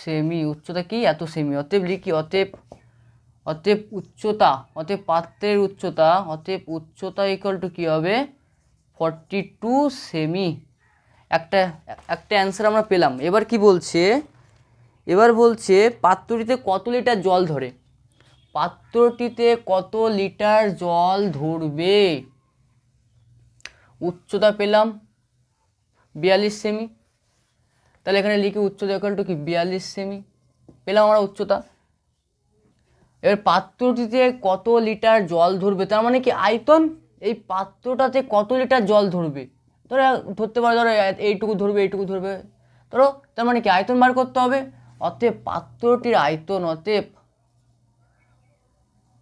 সেমি। উচ্চতা কি এত সেমি। অতএব লিখি, অতএব উচ্চতা, অতএব পাত্রের উচ্চতা, অতএব উচ্চতা = কি হবে 42 সেমি। একটা অ্যান্সার আমরা পেলাম। এবার কি বলছে? এবার বলছে পাত্রটিতে কত লিটার জল ধরে, পাত্রটিতে কত লিটার জল ধরবে। উচ্চতা পেলাম 42 সেমি, তাহলে এখানে লিখি উচ্চতা ইকুয়াল টু কি 42 সেমি, পেলাম আমরা উচ্চতা। এবার পাত্রটিতে কত লিটার জল ধরবে, তার মানে কি আয়তন, এই পাত্রটাতে কত লিটার জল ধরবে, ধরো ধরতে পারো, ধরো এইটুকু ধরবে এইটুকু ধরবে, ধরো তার মানে কি আয়তন বার করতে হবে। অতএব পাত্রটির আয়তন, অতএব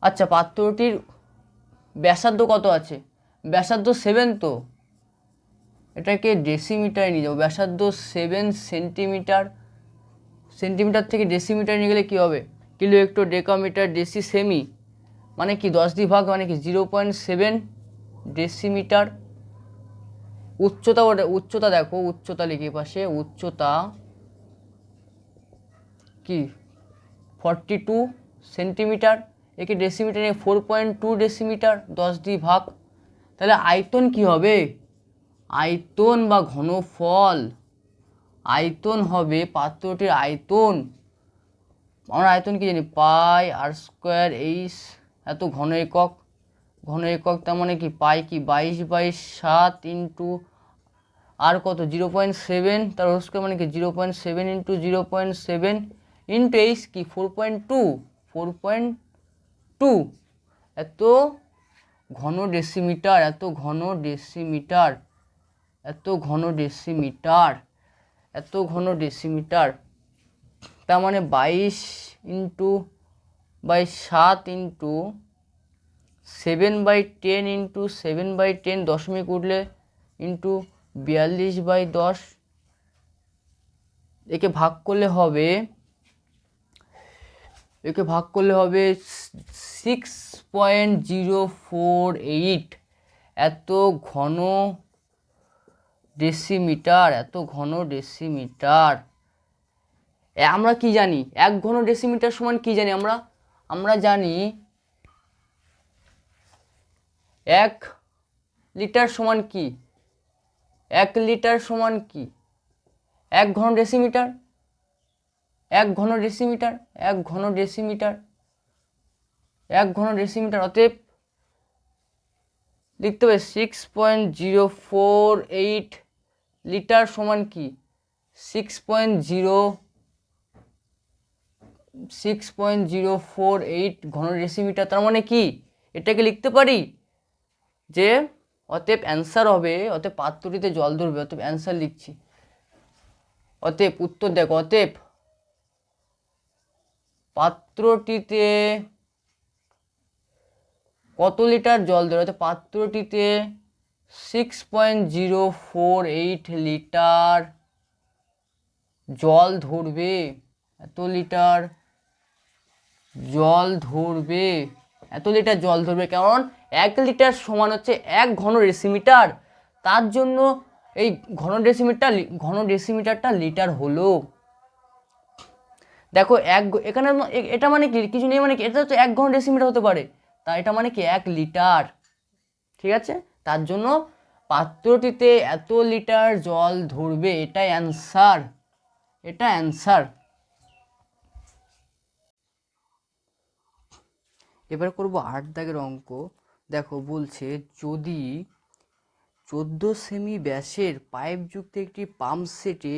আচ্ছা পাত্রটির ব্যাসার্ধ কত আছে, ব্যাসার্ধ 7, তো এটাকে ডেসিমিটারে নিয়ে যাবো, ব্যাসার্ধ 7 সেন্টিমিটার, সেন্টিমিটার থেকে ডেসিমিটার নিয়ে গেলে কী হবে, kilo hectare decametre deci semi, মানে কি 10 দিয়ে ভাগ, মানে কি 0.7 ডেসিমিটার। উচ্চতা, ওটা উচ্চতা দেখো, উচ্চতা লিখে পাশে, উচ্চতা কি 42 সেন্টিমিটার, একে ডেসিমিটার নিয়ে 4.2 ডেসিমিটার, 10 দিয়ে ভাগ। তাহলে আয়তন কি হবে, আয়তন বা ঘনফল, আয়তন হবে পাত্রটির আয়তন, আমরা আয়তন কি জানি, পাই আর স্কোয়ার এইচ, এত ঘন একক, ঘন একক, তার মানে কি পাই কি 22/7 ইন্টু আর কত 0.7, তার হোল স্কোয়ার মানে কি 0.7 ইন্টু 0.7 ইন্টু এইচ কি 4.2, এত ঘন ডেসিমিটার, এত ঘন ডেসিমিটার, এত ঘন ডেসিমিটার, এত ঘন ডেসিমিটার, তার মানে 22/7 ইন্টু 7/10 ইন্টু 7/10 দশমিক উঠলে ইন্টু 42/10, একে ভাগ করলে হবে, একে ভাগ করলে হবে 6.048, এত ঘন ডেসিমিটার, এত ঘন ডেসিমিটার। আমরা কি জানি, 1 ঘন ডেসিমিটার সমান কি জানি আমরা, আমরা জানি 1 লিটার সমান কি, 1 লিটার সমান কি 1 ঘন ডেসিমিটার, 1 ঘন ডেসিমিটার, 1 ঘন ডেসিমিটার, 1 ঘন ডেসিমিটার। অতএব লিখতে হবে 6.048 লিটার সমান কি 6.048 ঘন ডেসিমিটার। তার মানে কি এটাকে লিখতে পারি যে, অতএব অ্যান্সার হবে, অতএব পাত্রটিতে জল ধরবে, অতএব অ্যান্সার লিখছি, অতএব উত্তর দেখো, অতএব পাত্রটিতে কত লিটার জল ধরবে, অর্থাৎ পাত্রটিতে 6.048 লিটার জল ধরবে, এত লিটার জল ধরবে, এত লিটার জল ধরবে, কারণ 1 লিটার সমান হচ্ছে 1 ঘন ডেসিমিটার, তার জন্য এই ঘন ডেসিমিটারটা লিটার হলো। দেখো এখানে এটা মানে কি কিছু নেই, মানে কি এটা তো 1 ঘন ডেসিমিটার হতে পারে, তা এটা মানে কি 1 লিটার, ঠিক আছে, তার জন্য পাত্রটিতে এত লিটার জল ধরবে, এটাই অ্যান্সার, এটা অ্যান্সার। এবার করব 8 দাগের অঙ্ক। দেখো বলছে যদি 14 সেমি ব্যাসের পাইপযুক্ত একটি পাম্প সেটে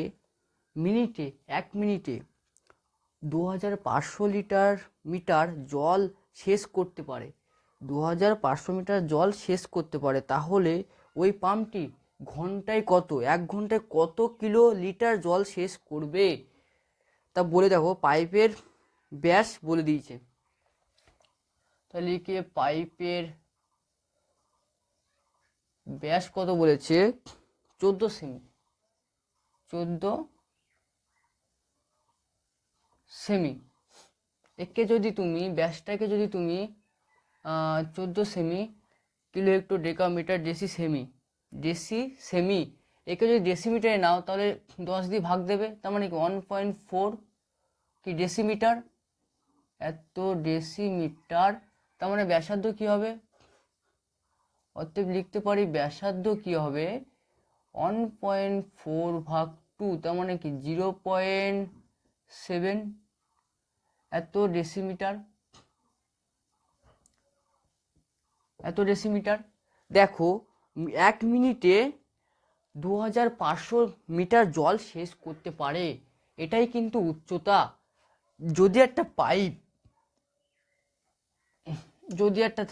মিনিটে 1 মিনিটে 2500 মিটার জল শেষ করতে পারে, 2500 মিটার জল শেষ করতে পারে, তাহলে ওই পাম্পটি ঘন্টায় কত, 1 ঘন্টায় কত কিলো লিটার জল শেষ করবে, তা বলে দেখো পাইপের ব্যাস বলে দিয়েছে, তাহলে কি পাইপের ব্যাস কত বলেছে 14 সেমি, 14 সেমি, একে যদি তুমি ব্যাসটাকে যদি তুমি 14 semi, kilo hectare decametre deci semi, deci semi, একে যদি ডেসিমিটারে নাও তাহলে 10 দিয়ে ভাগ দেবে, তার মানে কি 1.4 কি ডেসিমিটার, এত ডেসিমিটার, তার মানে ব্যাসার্ধ কি হবে, অতএব লিখতে পারি ব্যাসার্ধ কি হবে 1.4/2, তার মানে কি 0.7 এত ডেসিমিটার, এত ডেসিমিটার। দেখো 1 মিনিটে 2500 মিটার জল শেষ করতে পারে। এটাই কিন্তু উচ্চতা। যদি একটা পাইপ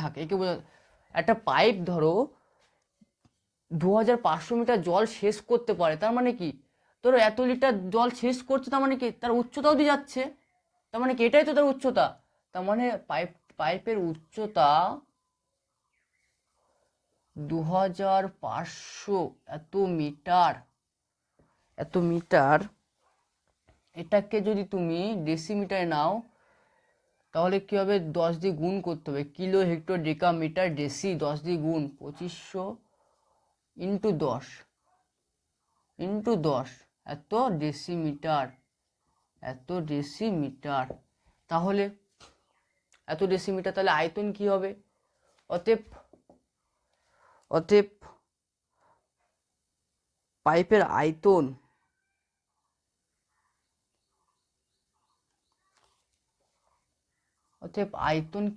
থাকে, একে একটা পাইপ ধরো 2500 মিটার জল শেষ করতে পারে, তার মানে কি, ধরো এত লিটার জল শেষ করছে, তার মানে কি তার উচ্চতাও দিয়ে যাচ্ছে, তার মানে কি এটাই তো তার উচ্চতা। তার মানে পাইপের উচ্চতা 2500 এত মিটার। এটাকে যদি তুমি ডেসিমিটারে নাও তাহলে কি হবে, 10 দিয়ে গুণ করতে হবে, kilo hecto deca metre deci, 10 দিয়ে গুণ, 2500 ইন্টু 10 এত ডেসিমিটার। তাহলে এত ডেসিমিটার, তাহলে আয়তন কি হবে, অতএব পাইপের আয়তন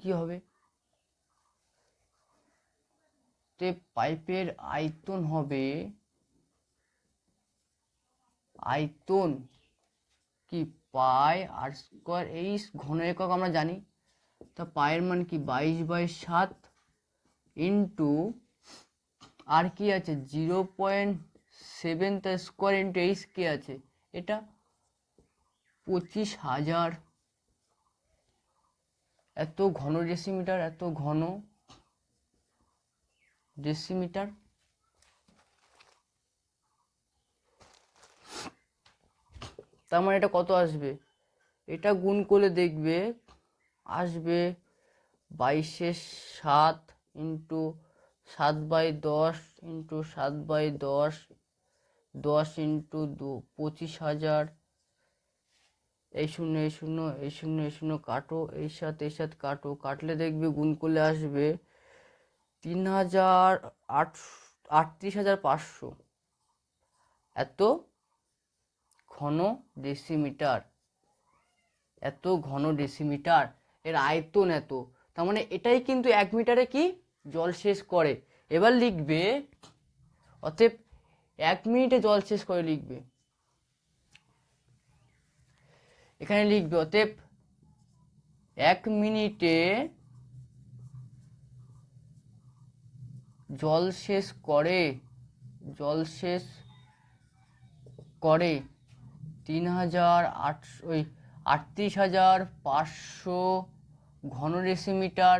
কি হবে, পাইপের আয়তন হবে, আয়তন কি পাই আর স্কোয়ার, এই ঘন একক আমরা জানি, তা পায়ের মান কি 22/7 ইন্টু আর কি আছে 0.7 তার স্কোয়ার ইন্টু এইচ কি আছে, এটা 25,000 এত ঘন ডেসিমিটার, এত ঘন ডেসিমিটার। তার মানে এটা কত আসবে, এটা গুণ করলে দেখবে আসবে 22/7 ইন্টু 7/10 ইন্টু 7/10, 10 ইন্টু 25,000, এই শূন্য এই শূন্য এই শূন্য এই শূন্য কাটো, এই সাথে কাটো, কাটলে দেখবে গুণ করলে আসবে 38,500 এত ঘন ডেসিমিটার, এর আয়তন এত। তার মানে এটাই কিন্তু 1 মিটারে কি জল শেষ করে। এবার লিখবে অতএব 1 মিনিটে জল শেষ করে, লিখবে এখানে, লিখবে অতএব 1 মিনিটে জল শেষ করে 38,500 ঘন ডেসিমিটার,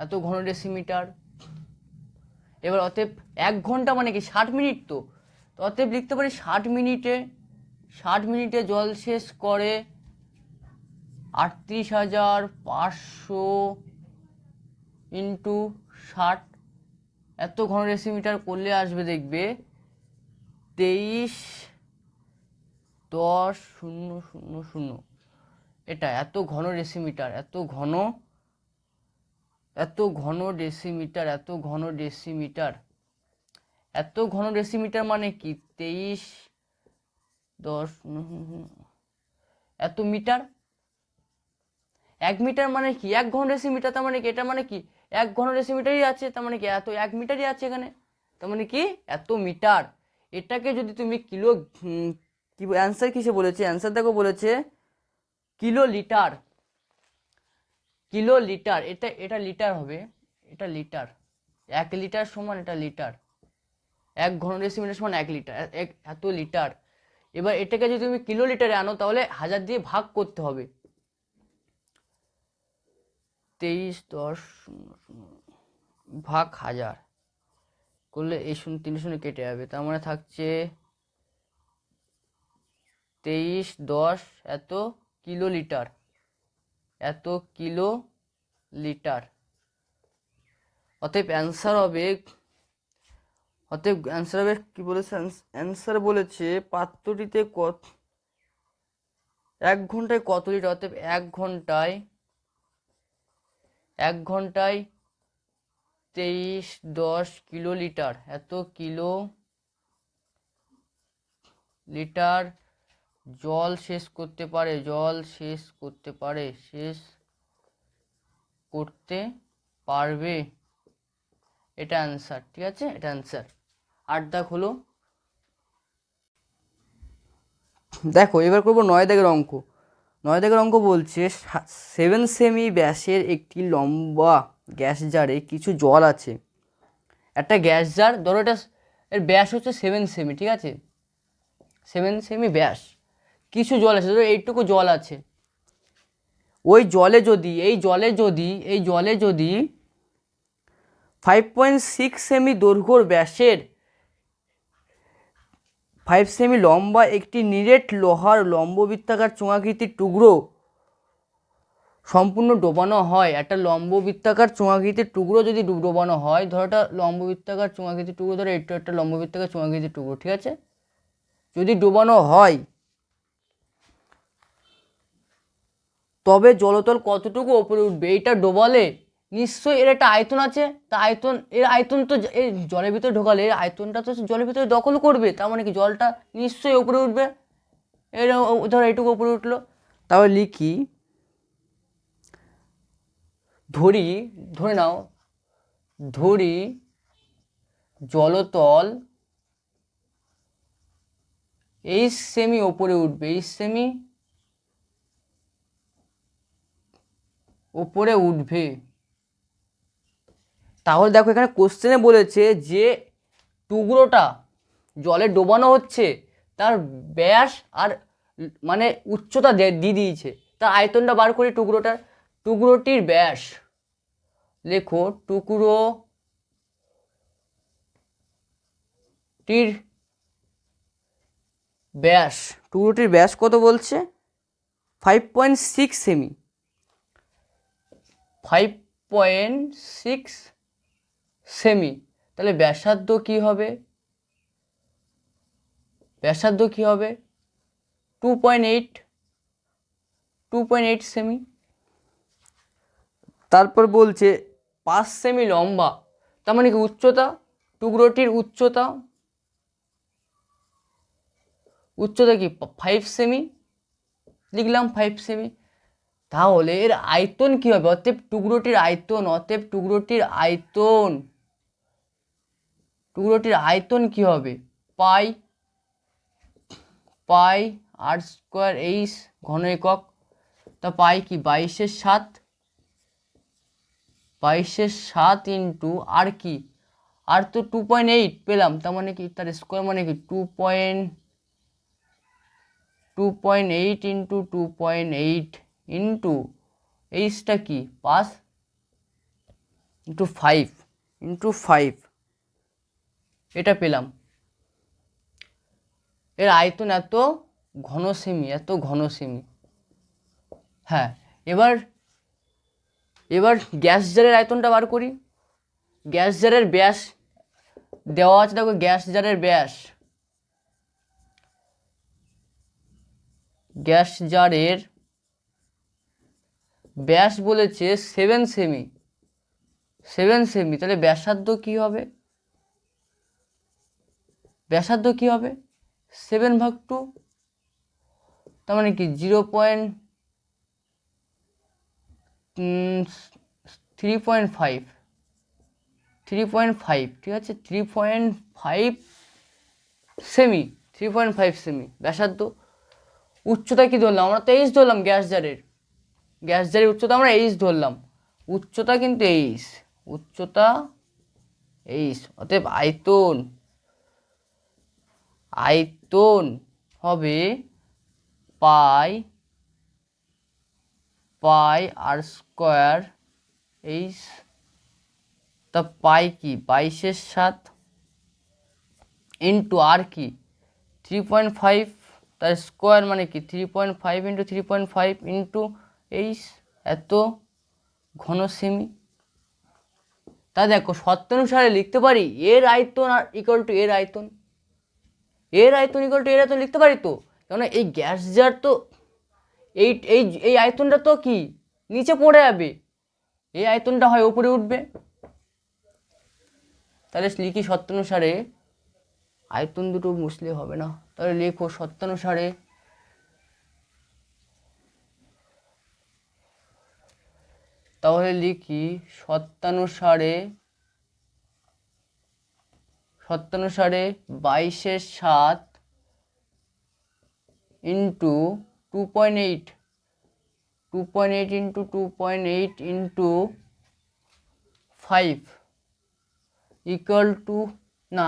এত ঘন ডেসিমিটার। এবার অতএব 1 ঘন্টা মানে কি 60 মিনিট, তো অতএব লিখতে পারি 60 মিনিটে জল শেষ করে 38,500 ইন্টু 60, এত ঘন ডেসিমিটার করলে আসবে দেখবে 23,10,000। এটা এত ঘন ডেসিমিটার, এত ঘন ডেসিমিটার মানে কি 23,10 এত মিটার। 1 মিটার মানে কি 1 ঘন ডেসিমিটার, তার মানে কি এটা মানে কি 1 ঘন ডেসিমিটারই আছে, তার মানে কি এত 1 মিটারই আছে এখানে, তার মানে কি এত মিটার। এটাকে যদি তুমি কিলো, কি অ্যান্সার কিসে বলেছে, অ্যান্সার দেখো বলেছে কিলো লিটার, এটা লিটার হবে, এটা লিটার, 1 লিটার সমান, এটা লিটার, 1 ঘন ডেসিমিটার সমান 1 লিটার, এত লিটার। এবার এটাকে যদি তুমি কিলো লিটারে আনো তাহলে 1000 দিয়ে ভাগ করতে হবে, 23,10,000 ভাগ 1000 করলে এই 3 কেটে যাবে, তার মানে থাকছে 23,10 এত কিলো লিটার, অতএব অ্যান্সার হবে কি বলেছে, অ্যান্সার বলেছে পাত্রটিতে 1 ঘন্টায় কত লিটার, অতএব 1 ঘন্টায় 23,10 কিলো লিটার, এত কিলো লিটার জল শেষ করতে পারবে। এটা অ্যান্সার, ঠিক আছে, এটা অ্যান্সার। 8 দাগ হলো। দেখো এবার করবো 9 দাগের অঙ্ক। 9 দাগের অঙ্ক বলছে 7 সেমি ব্যাসের একটি লম্বা গ্যাস জারে কিছু জল আছে। একটা গ্যাস জার, ধরো এটা এর ব্যাস হচ্ছে 7 সেমি, ঠিক আছে, 7 সেমি ব্যাস, কিছু জল আছে, ধরো এইটুকু জল আছে। ওই জলে যদি এই জলে যদি 5.6 সেমি দৈর্ঘ্যর ব্যাসের 5 সেমি লম্বা একটি নিরেট লোহার লম্ববৃত্তাকার চোঙাকৃতির টুকরো সম্পূর্ণ ডোবানো হয়। একটা লম্ববৃত্তাকার চোঙাকৃতির টুকরো যদি ডোবানো হয়, ধরো একটা লম্ববৃত্তাকার চোঙাকৃতির টুকরো, ধরো এটা একটা লম্ববৃত্তাকার চোঙাকৃতির টুকরো, ঠিক আছে, যদি ডোবানো হয়, তবে জলতল কতটুকু ওপরে উঠবে? এইটা ডোবালে নিশ্চয়ই এর একটা আয়তন আছে, তা আয়তন তো এই জলের ভিতরে ঢোকালে এর আয়তনটা তো জলের ভিতরে দখল করবে, তার মানে কি জলটা নিশ্চয়ই উপরে উঠবে। এর ধরো এইটুকু উপরে উঠলো, তাহলে লিখি, ধরে নাও, জলতল 8 সেমি ওপরে উঠবে, 8 সেমি ওপরে উঠবে। তাহলে দেখো এখানে কোশ্চেনে বলেছে যে টুকরোটা জলে ডোবানো হচ্ছে, তার ব্যাস আর মানে উচ্চতা দিয়ে দিয়েছে, তার আয়তনটা বার করি টুকরোটির ব্যাস, লেখো টুকরোটির ব্যাস কত বলছে? 5.6 সেমি, 5.6 সেমি। তাহলে ব্যাসার্ধ কি হবে? 2.8 সেমি। তারপর বলছে 5 সেমি লম্বা, তার মানে কি উচ্চতা, টুকরোটির উচ্চতা কি 5 সেমি, লিখলাম 5 সেমি। তাহলে এর আয়তন কি হবে? অতএব টুকরোটির আয়তন কি হবে? পাই আর স্কোয়ার এইচ ঘন একক, তা পাই কি 22/7 ইন্টু আর কি, আর তো 2.8 পেলাম, তার মানে কি তার স্কোয়ার মানে কি 2.8 ইন্টু 2.8 ইন্টু এইচটা কি 5 ইন্টু 5 এটা পেলাম। এর আয়তন এত ঘন সেমি। হ্যাঁ, এবার গ্যাস জারের আয়তনটা বার করি। গ্যাস জারের ব্যাস দেওয়া আছে, দেখো গ্যাস জারের ব্যাস বলেছে 7 সেমি, তাহলে ব্যাসার্ধ কি হবে? 7/2, তার মানে কি 3.5, ঠিক আছে, 3.5 সেমি, 3.5 সেমি ব্যাসার্ধ। উচ্চতা কি ধরলাম? আমরা তো এইচ ধরলাম, গ্যাস জারের উচ্চতা আমরা এইচ ধরলাম, উচ্চতা কিন্তু এইচ, অতএব আয়তন হবে পাই আর স্কোয়ার এইচ, তা পাই কি 22/7 ইন্টু আর কি 3.5, তার স্কোয়ার মানে কি 3.5 ইন্টু 3.5 ইন্টু এইচ, এত ঘন সেমি। তা দেখো শর্তানুসারে লিখতে পারি এর আয়তন আর ইকুয়াল টু এর আয়তন, লিখতে পারি তো, কেননা এই গ্যাস জার তো এই এই এই আয়তনটা তো কি নিচে পড়ে যাবে, এই আয়তনটা হয় উপরে উঠবে। তাহলে লিখি শর্তানুসারে, আয়তন দুটো মুছলে হবে না, তাহলে লেখো শর্তানুসারে শর্তানুসারে 22/7 into 2.8 2.8 into 2.8 into 5 equal to, না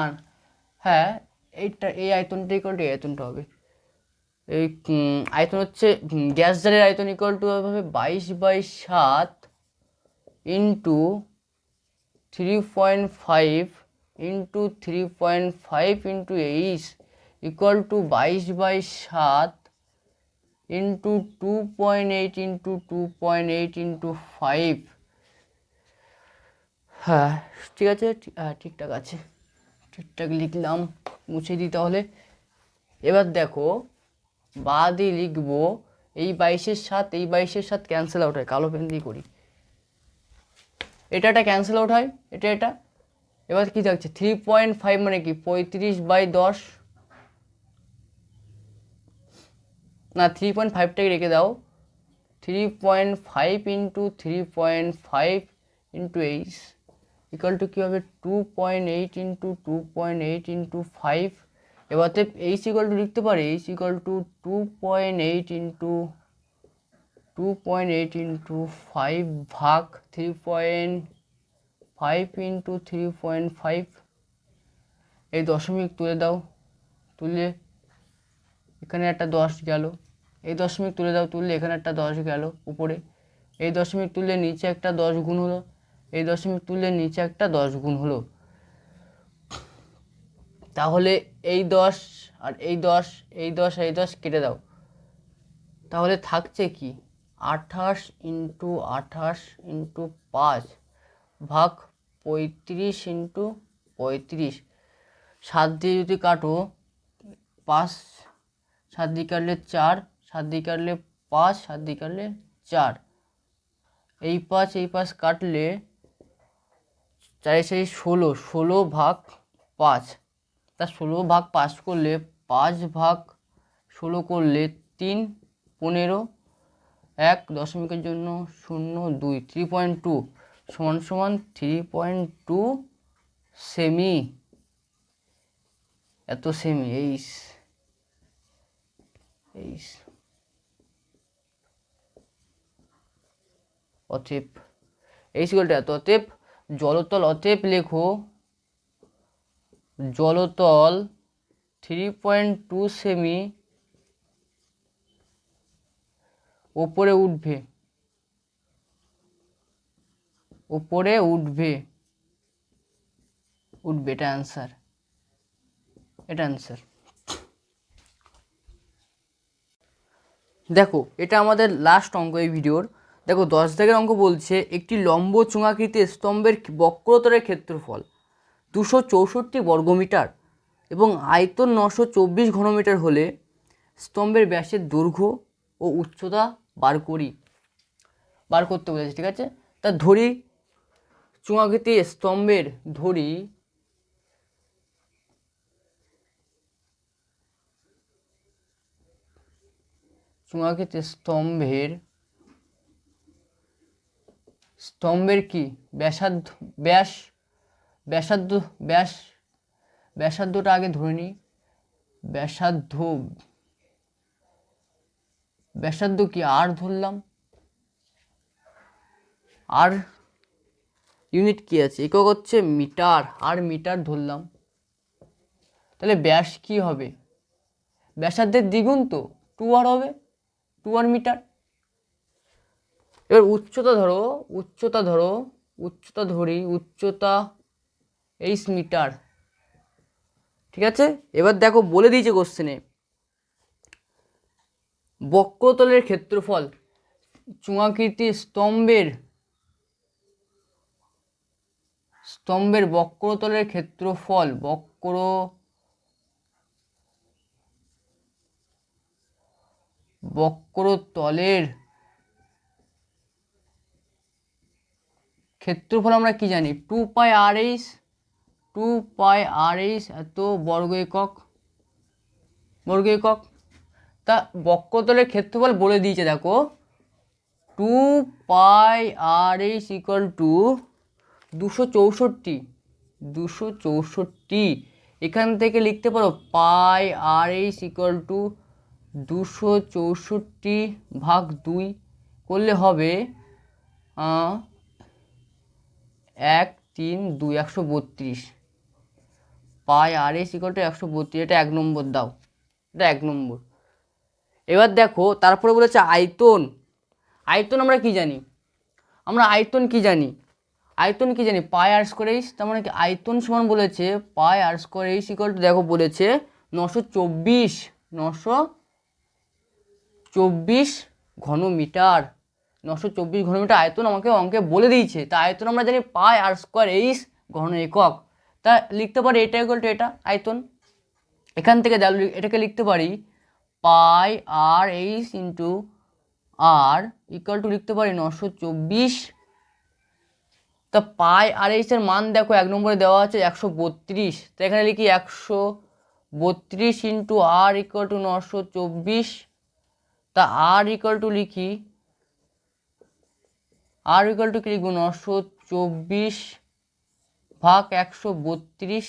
হ্যাঁ এইটা, এই আয়তনটা ইকুয়াল টু এই আয়তনটা হবে। এই আয়তন হচ্ছে গ্যাস জারের আয়তন ইকুয়াল টু হবে 22/7 into 3.5 into 3.5 into 8 equal to 22/7 into 2.8 into 2.8 into 5। হ্যাঁ ঠিক আছে, হ্যাঁ ঠিকঠাক আছে, ঠিকঠাক লিখলাম, মুছে দিই তাহলে। এবার দেখো বাঁ দিয়ে লিখবো, এই 22/7 এই 22/7 ক্যান্সেল আউট হয়, কালো পেন দিয়ে করি, এটা ক্যান্সেল আউট হয়, এটা। এবার কি থাকছে 3.5 মানে কি 35/10, না 3.5টাকে রেখে দাও, 3.5 ইন্টু 3.5 ইন্টু 8 ইকুয়াল টু কী হবে 2.8 ইন্টু 2.8 ইন্টু 5। এবার তো এইচ ইকুয়াল টু লিখতে পারি, H equal to 2.8 into 2.8 into 5 ভাগ 3.5 ইন্টু 3.5। এই দশমিক তুলে দাও, তুলে এখানে একটা 10 গেল, এই দশমিক তুলে দাও, তুললে এখানে একটা 10 গেল উপরে, এই দশমিক তুললে নিচে একটা 10 গুণ হলো, এই দশমিক তুললে নিচে একটা 10 গুণ হলো। তাহলে এই 10 আর এই 10, এই 10 আর এই 10 কেটে দাও, তাহলে থাকছে কি 28 ইন্টু 28 ইন্টু 5 ভাগ 35 ইন্টু 35। 7 দিয়ে যদি কাটো 5, 7 দিয়ে কাটলে 4, 7 দিয়ে কাটলে 5, 7 দিয়ে কাটলে 4, এই 5 এই 5 কাটলে 4 4 16, 16 ভাগ 5, তা 16 ভাগ 5 করলে 5 ভাগ 16 করলে 3, 15, 1 দশমিকের জন্য 0 2, 3.2 সমান সমান 3.2 সেমি, এত সেমি। অতএব এই সিগলটা এত, অতএব জলতল, অতএব লেখো জলতল 3.2 সেমি ওপরে উঠবে, এটা অ্যান্সার, দেখো এটা আমাদের লাস্ট অঙ্ক এই ভিডিওর। দেখো 10 দাগের অঙ্ক বলছে একটি লম্ব চুঙাকৃতি স্তম্ভের বক্রতলের ক্ষেত্রফল 264 বর্গমিটার এবং আয়তন 924 ঘনমিটার হলে স্তম্ভের ব্যাসের দৈর্ঘ্য ও উচ্চতা বার করতে বলেছে। ঠিক আছে, তা ধরি চুঙাকৃতি স্তম্ভের, ধরি চুঙাকৃতি স্তম্ভের কি ব্যাসার্ধটা আগে ধরে নিই, ব্যাসার্ধ কি আর ধরলাম, আর ইউনিট কি আছে, একক হচ্ছে মিটার, আর মিটার ধরলাম, তাহলে ব্যাস কি হবে, ব্যাসার্ধের দ্বিগুণ তো 2r হবে, 2r মিটার। এবার উচ্চতা ধরি, উচ্চতা h মিটার। ঠিক আছে, এবার দেখো বলে দিয়েছে কোশ্চেনে বক্রতলের ক্ষেত্রফল, চুঙাকৃতি স্তম্ভের বক্রতলের ক্ষেত্রফল, বক্রতলের ক্ষেত্রফল আমরা কি জানি 2πr/h এত বর্গ একক, তা বক্রতলের ক্ষেত্রফল বলে দিয়েছে, দেখো 2πr/h ইকুয়াল টু 264 264। এখান থেকে লিখতে পারো পাই আর এইচ ইকুয়াল টু 264/2 করলে হবে 1 3 2 132। পাই আর এইচ ইকুয়াল টু 132। এটা 1 নম্বর দাও, এটা 1 নম্বর। এবার দেখো তারপরে বলেছে আয়তন। আয়তন আমরা কি জানি? আয়তন কি জানি পাই আর স্কোয়ার এইচ। তার মানে কি আয়তন সমান বলেছে পাই আর স্কোয়ার এইচ ইকুয়াল টু, দেখো বলেছে 924 ঘনমিটার। 924 ঘনমিটার আয়তন আমাকে অঙ্কে বলে দিয়েছে। তা আয়তন আমরা জানি পাই আর স্কোয়ার এইচ ঘন একক। তা লিখতে পারি এটা ইকুয়াল টু এটা আয়তন। এখান থেকে এটাকে লিখতে পারি pi r h into r equal to লিখতে পারি 924। তা পাই আর এইচ এর মান দেখো 1 নম্বরে দেওয়া আছে 132। তো এখানে লিখি 132 ইন্টু আর ইকুয়াল টু 924। তা আর ইকুয়াল টু কি লিখবো 924/132।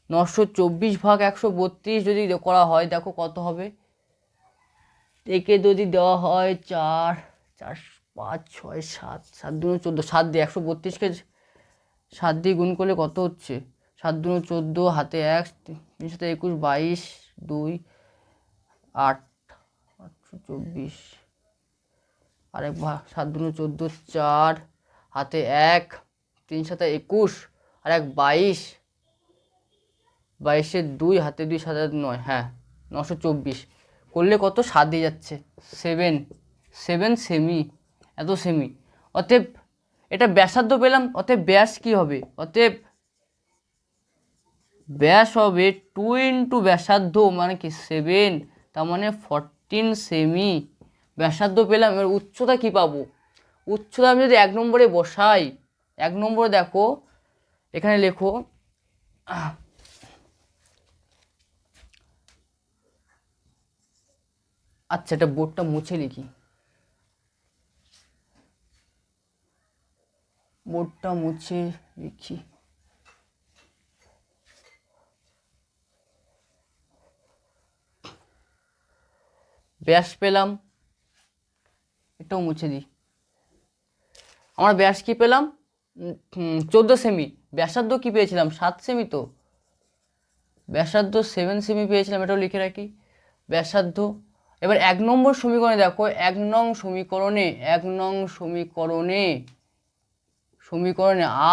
924/132 যদি করা হয় দেখো কত হবে। একে যদি দেওয়া হয় 4 4 5 6 7 7 2 14, 7 দিয়ে 132কে 7 দিয়ে গুণ করলে কত হচ্ছে? 7 2 14, হাতে 1 3 7 21 22 2 8 824। আরেক 7 2 14 4, হাতে 1 3 7 21 আর 1 22 22 2, হাতে 2 7 9। হ্যাঁ 924 করলে কত? 7 দিয়ে যাচ্ছে 7 সেমি। এত সেমি। অতএব এটা ব্যাসার্ধ পেলাম। অতএব ব্যাস কি হবে? অতএব ব্যাস হবে 2 ইন্টু ব্যাসার্ধ মানে কি 7, তার মানে 14 সেমি ব্যাসার্ধ পেলাম। এবার উচ্চতা কি পাবো? উচ্চতা আমি যদি 1 নম্বরে বসাই, 1 নম্বরে দেখো এখানে লেখো আচ্ছা এটা বোর্ডটা মুছে লিখি, ব্যাস পেলাম, এটাও মুছে দিই। আমরা ব্যাস কি পেলাম? 14 সেমি। ব্যাসার্ধ কি পেয়েছিলাম? 7 সেমি। তো ব্যাসার্ধ 7 সেমি পেয়েছিলাম, এটাও লিখে রাখি ব্যাসার্ধ। এবার 1 নম্বর সমীকরণে দেখো 1 নং সমীকরণে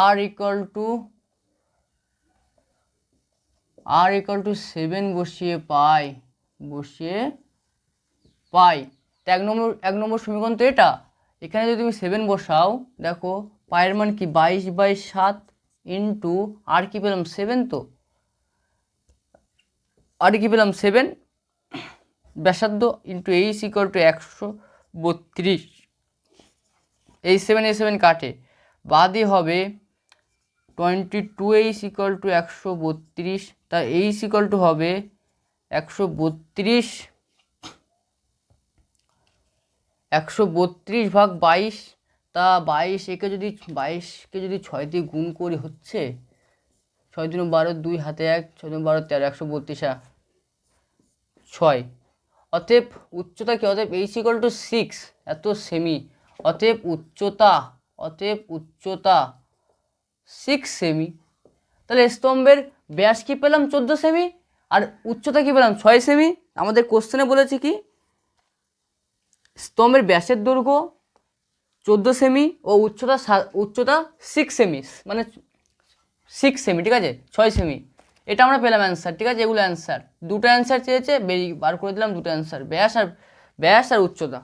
আর ইকুয়াল টু 7 বসিয়ে পাই। তো 1 নম্বর সমীকরণ তো এটা। এখানে যদি তুমি 7 বসাও দেখো পায়ের মান কি 22/7 ইন্টু আর কি পেলাম 7। তো আর কি পেলাম 7 ব্যাসার্ধ ইন্টু এইচ ইকুয়াল টু 132। এই 7 কাটে, বাদই হবে 22h ইকুয়াল টু 132। তা এইচ ইকুয়াল টু হবে 132/22। তা 22কে যদি 6 দিয়ে গুণ করি হচ্ছে 6 × 12 2, হাতে 1 6 × 12 13, 132 6। অতএব উচ্চতা কি? অতএব এইচ ইকুয়াল টু 6 এত সেমি। অতএব উচ্চতা 6 সেমি। তাহলে স্তম্ভের ব্যাস কি পেলাম? 14 সেমি। আর উচ্চতা কি পেলাম? 6 সেমি। আমাদের কোশ্চেনে বলেছে কি স্তম্ভের ব্যাসের দৈর্ঘ্য 14 সেমি ও উচ্চতা 6 সেমি, মানে 6 সেমি, ঠিক আছে 6 সেমি। এটা আমরা পেলাম অ্যান্সার, ঠিক আছে। এগুলো অ্যান্সার, দুটো অ্যান্সার চেয়েছে, বার করে দিলাম দুটো অ্যান্সার, ব্যাস আর উচ্চতা।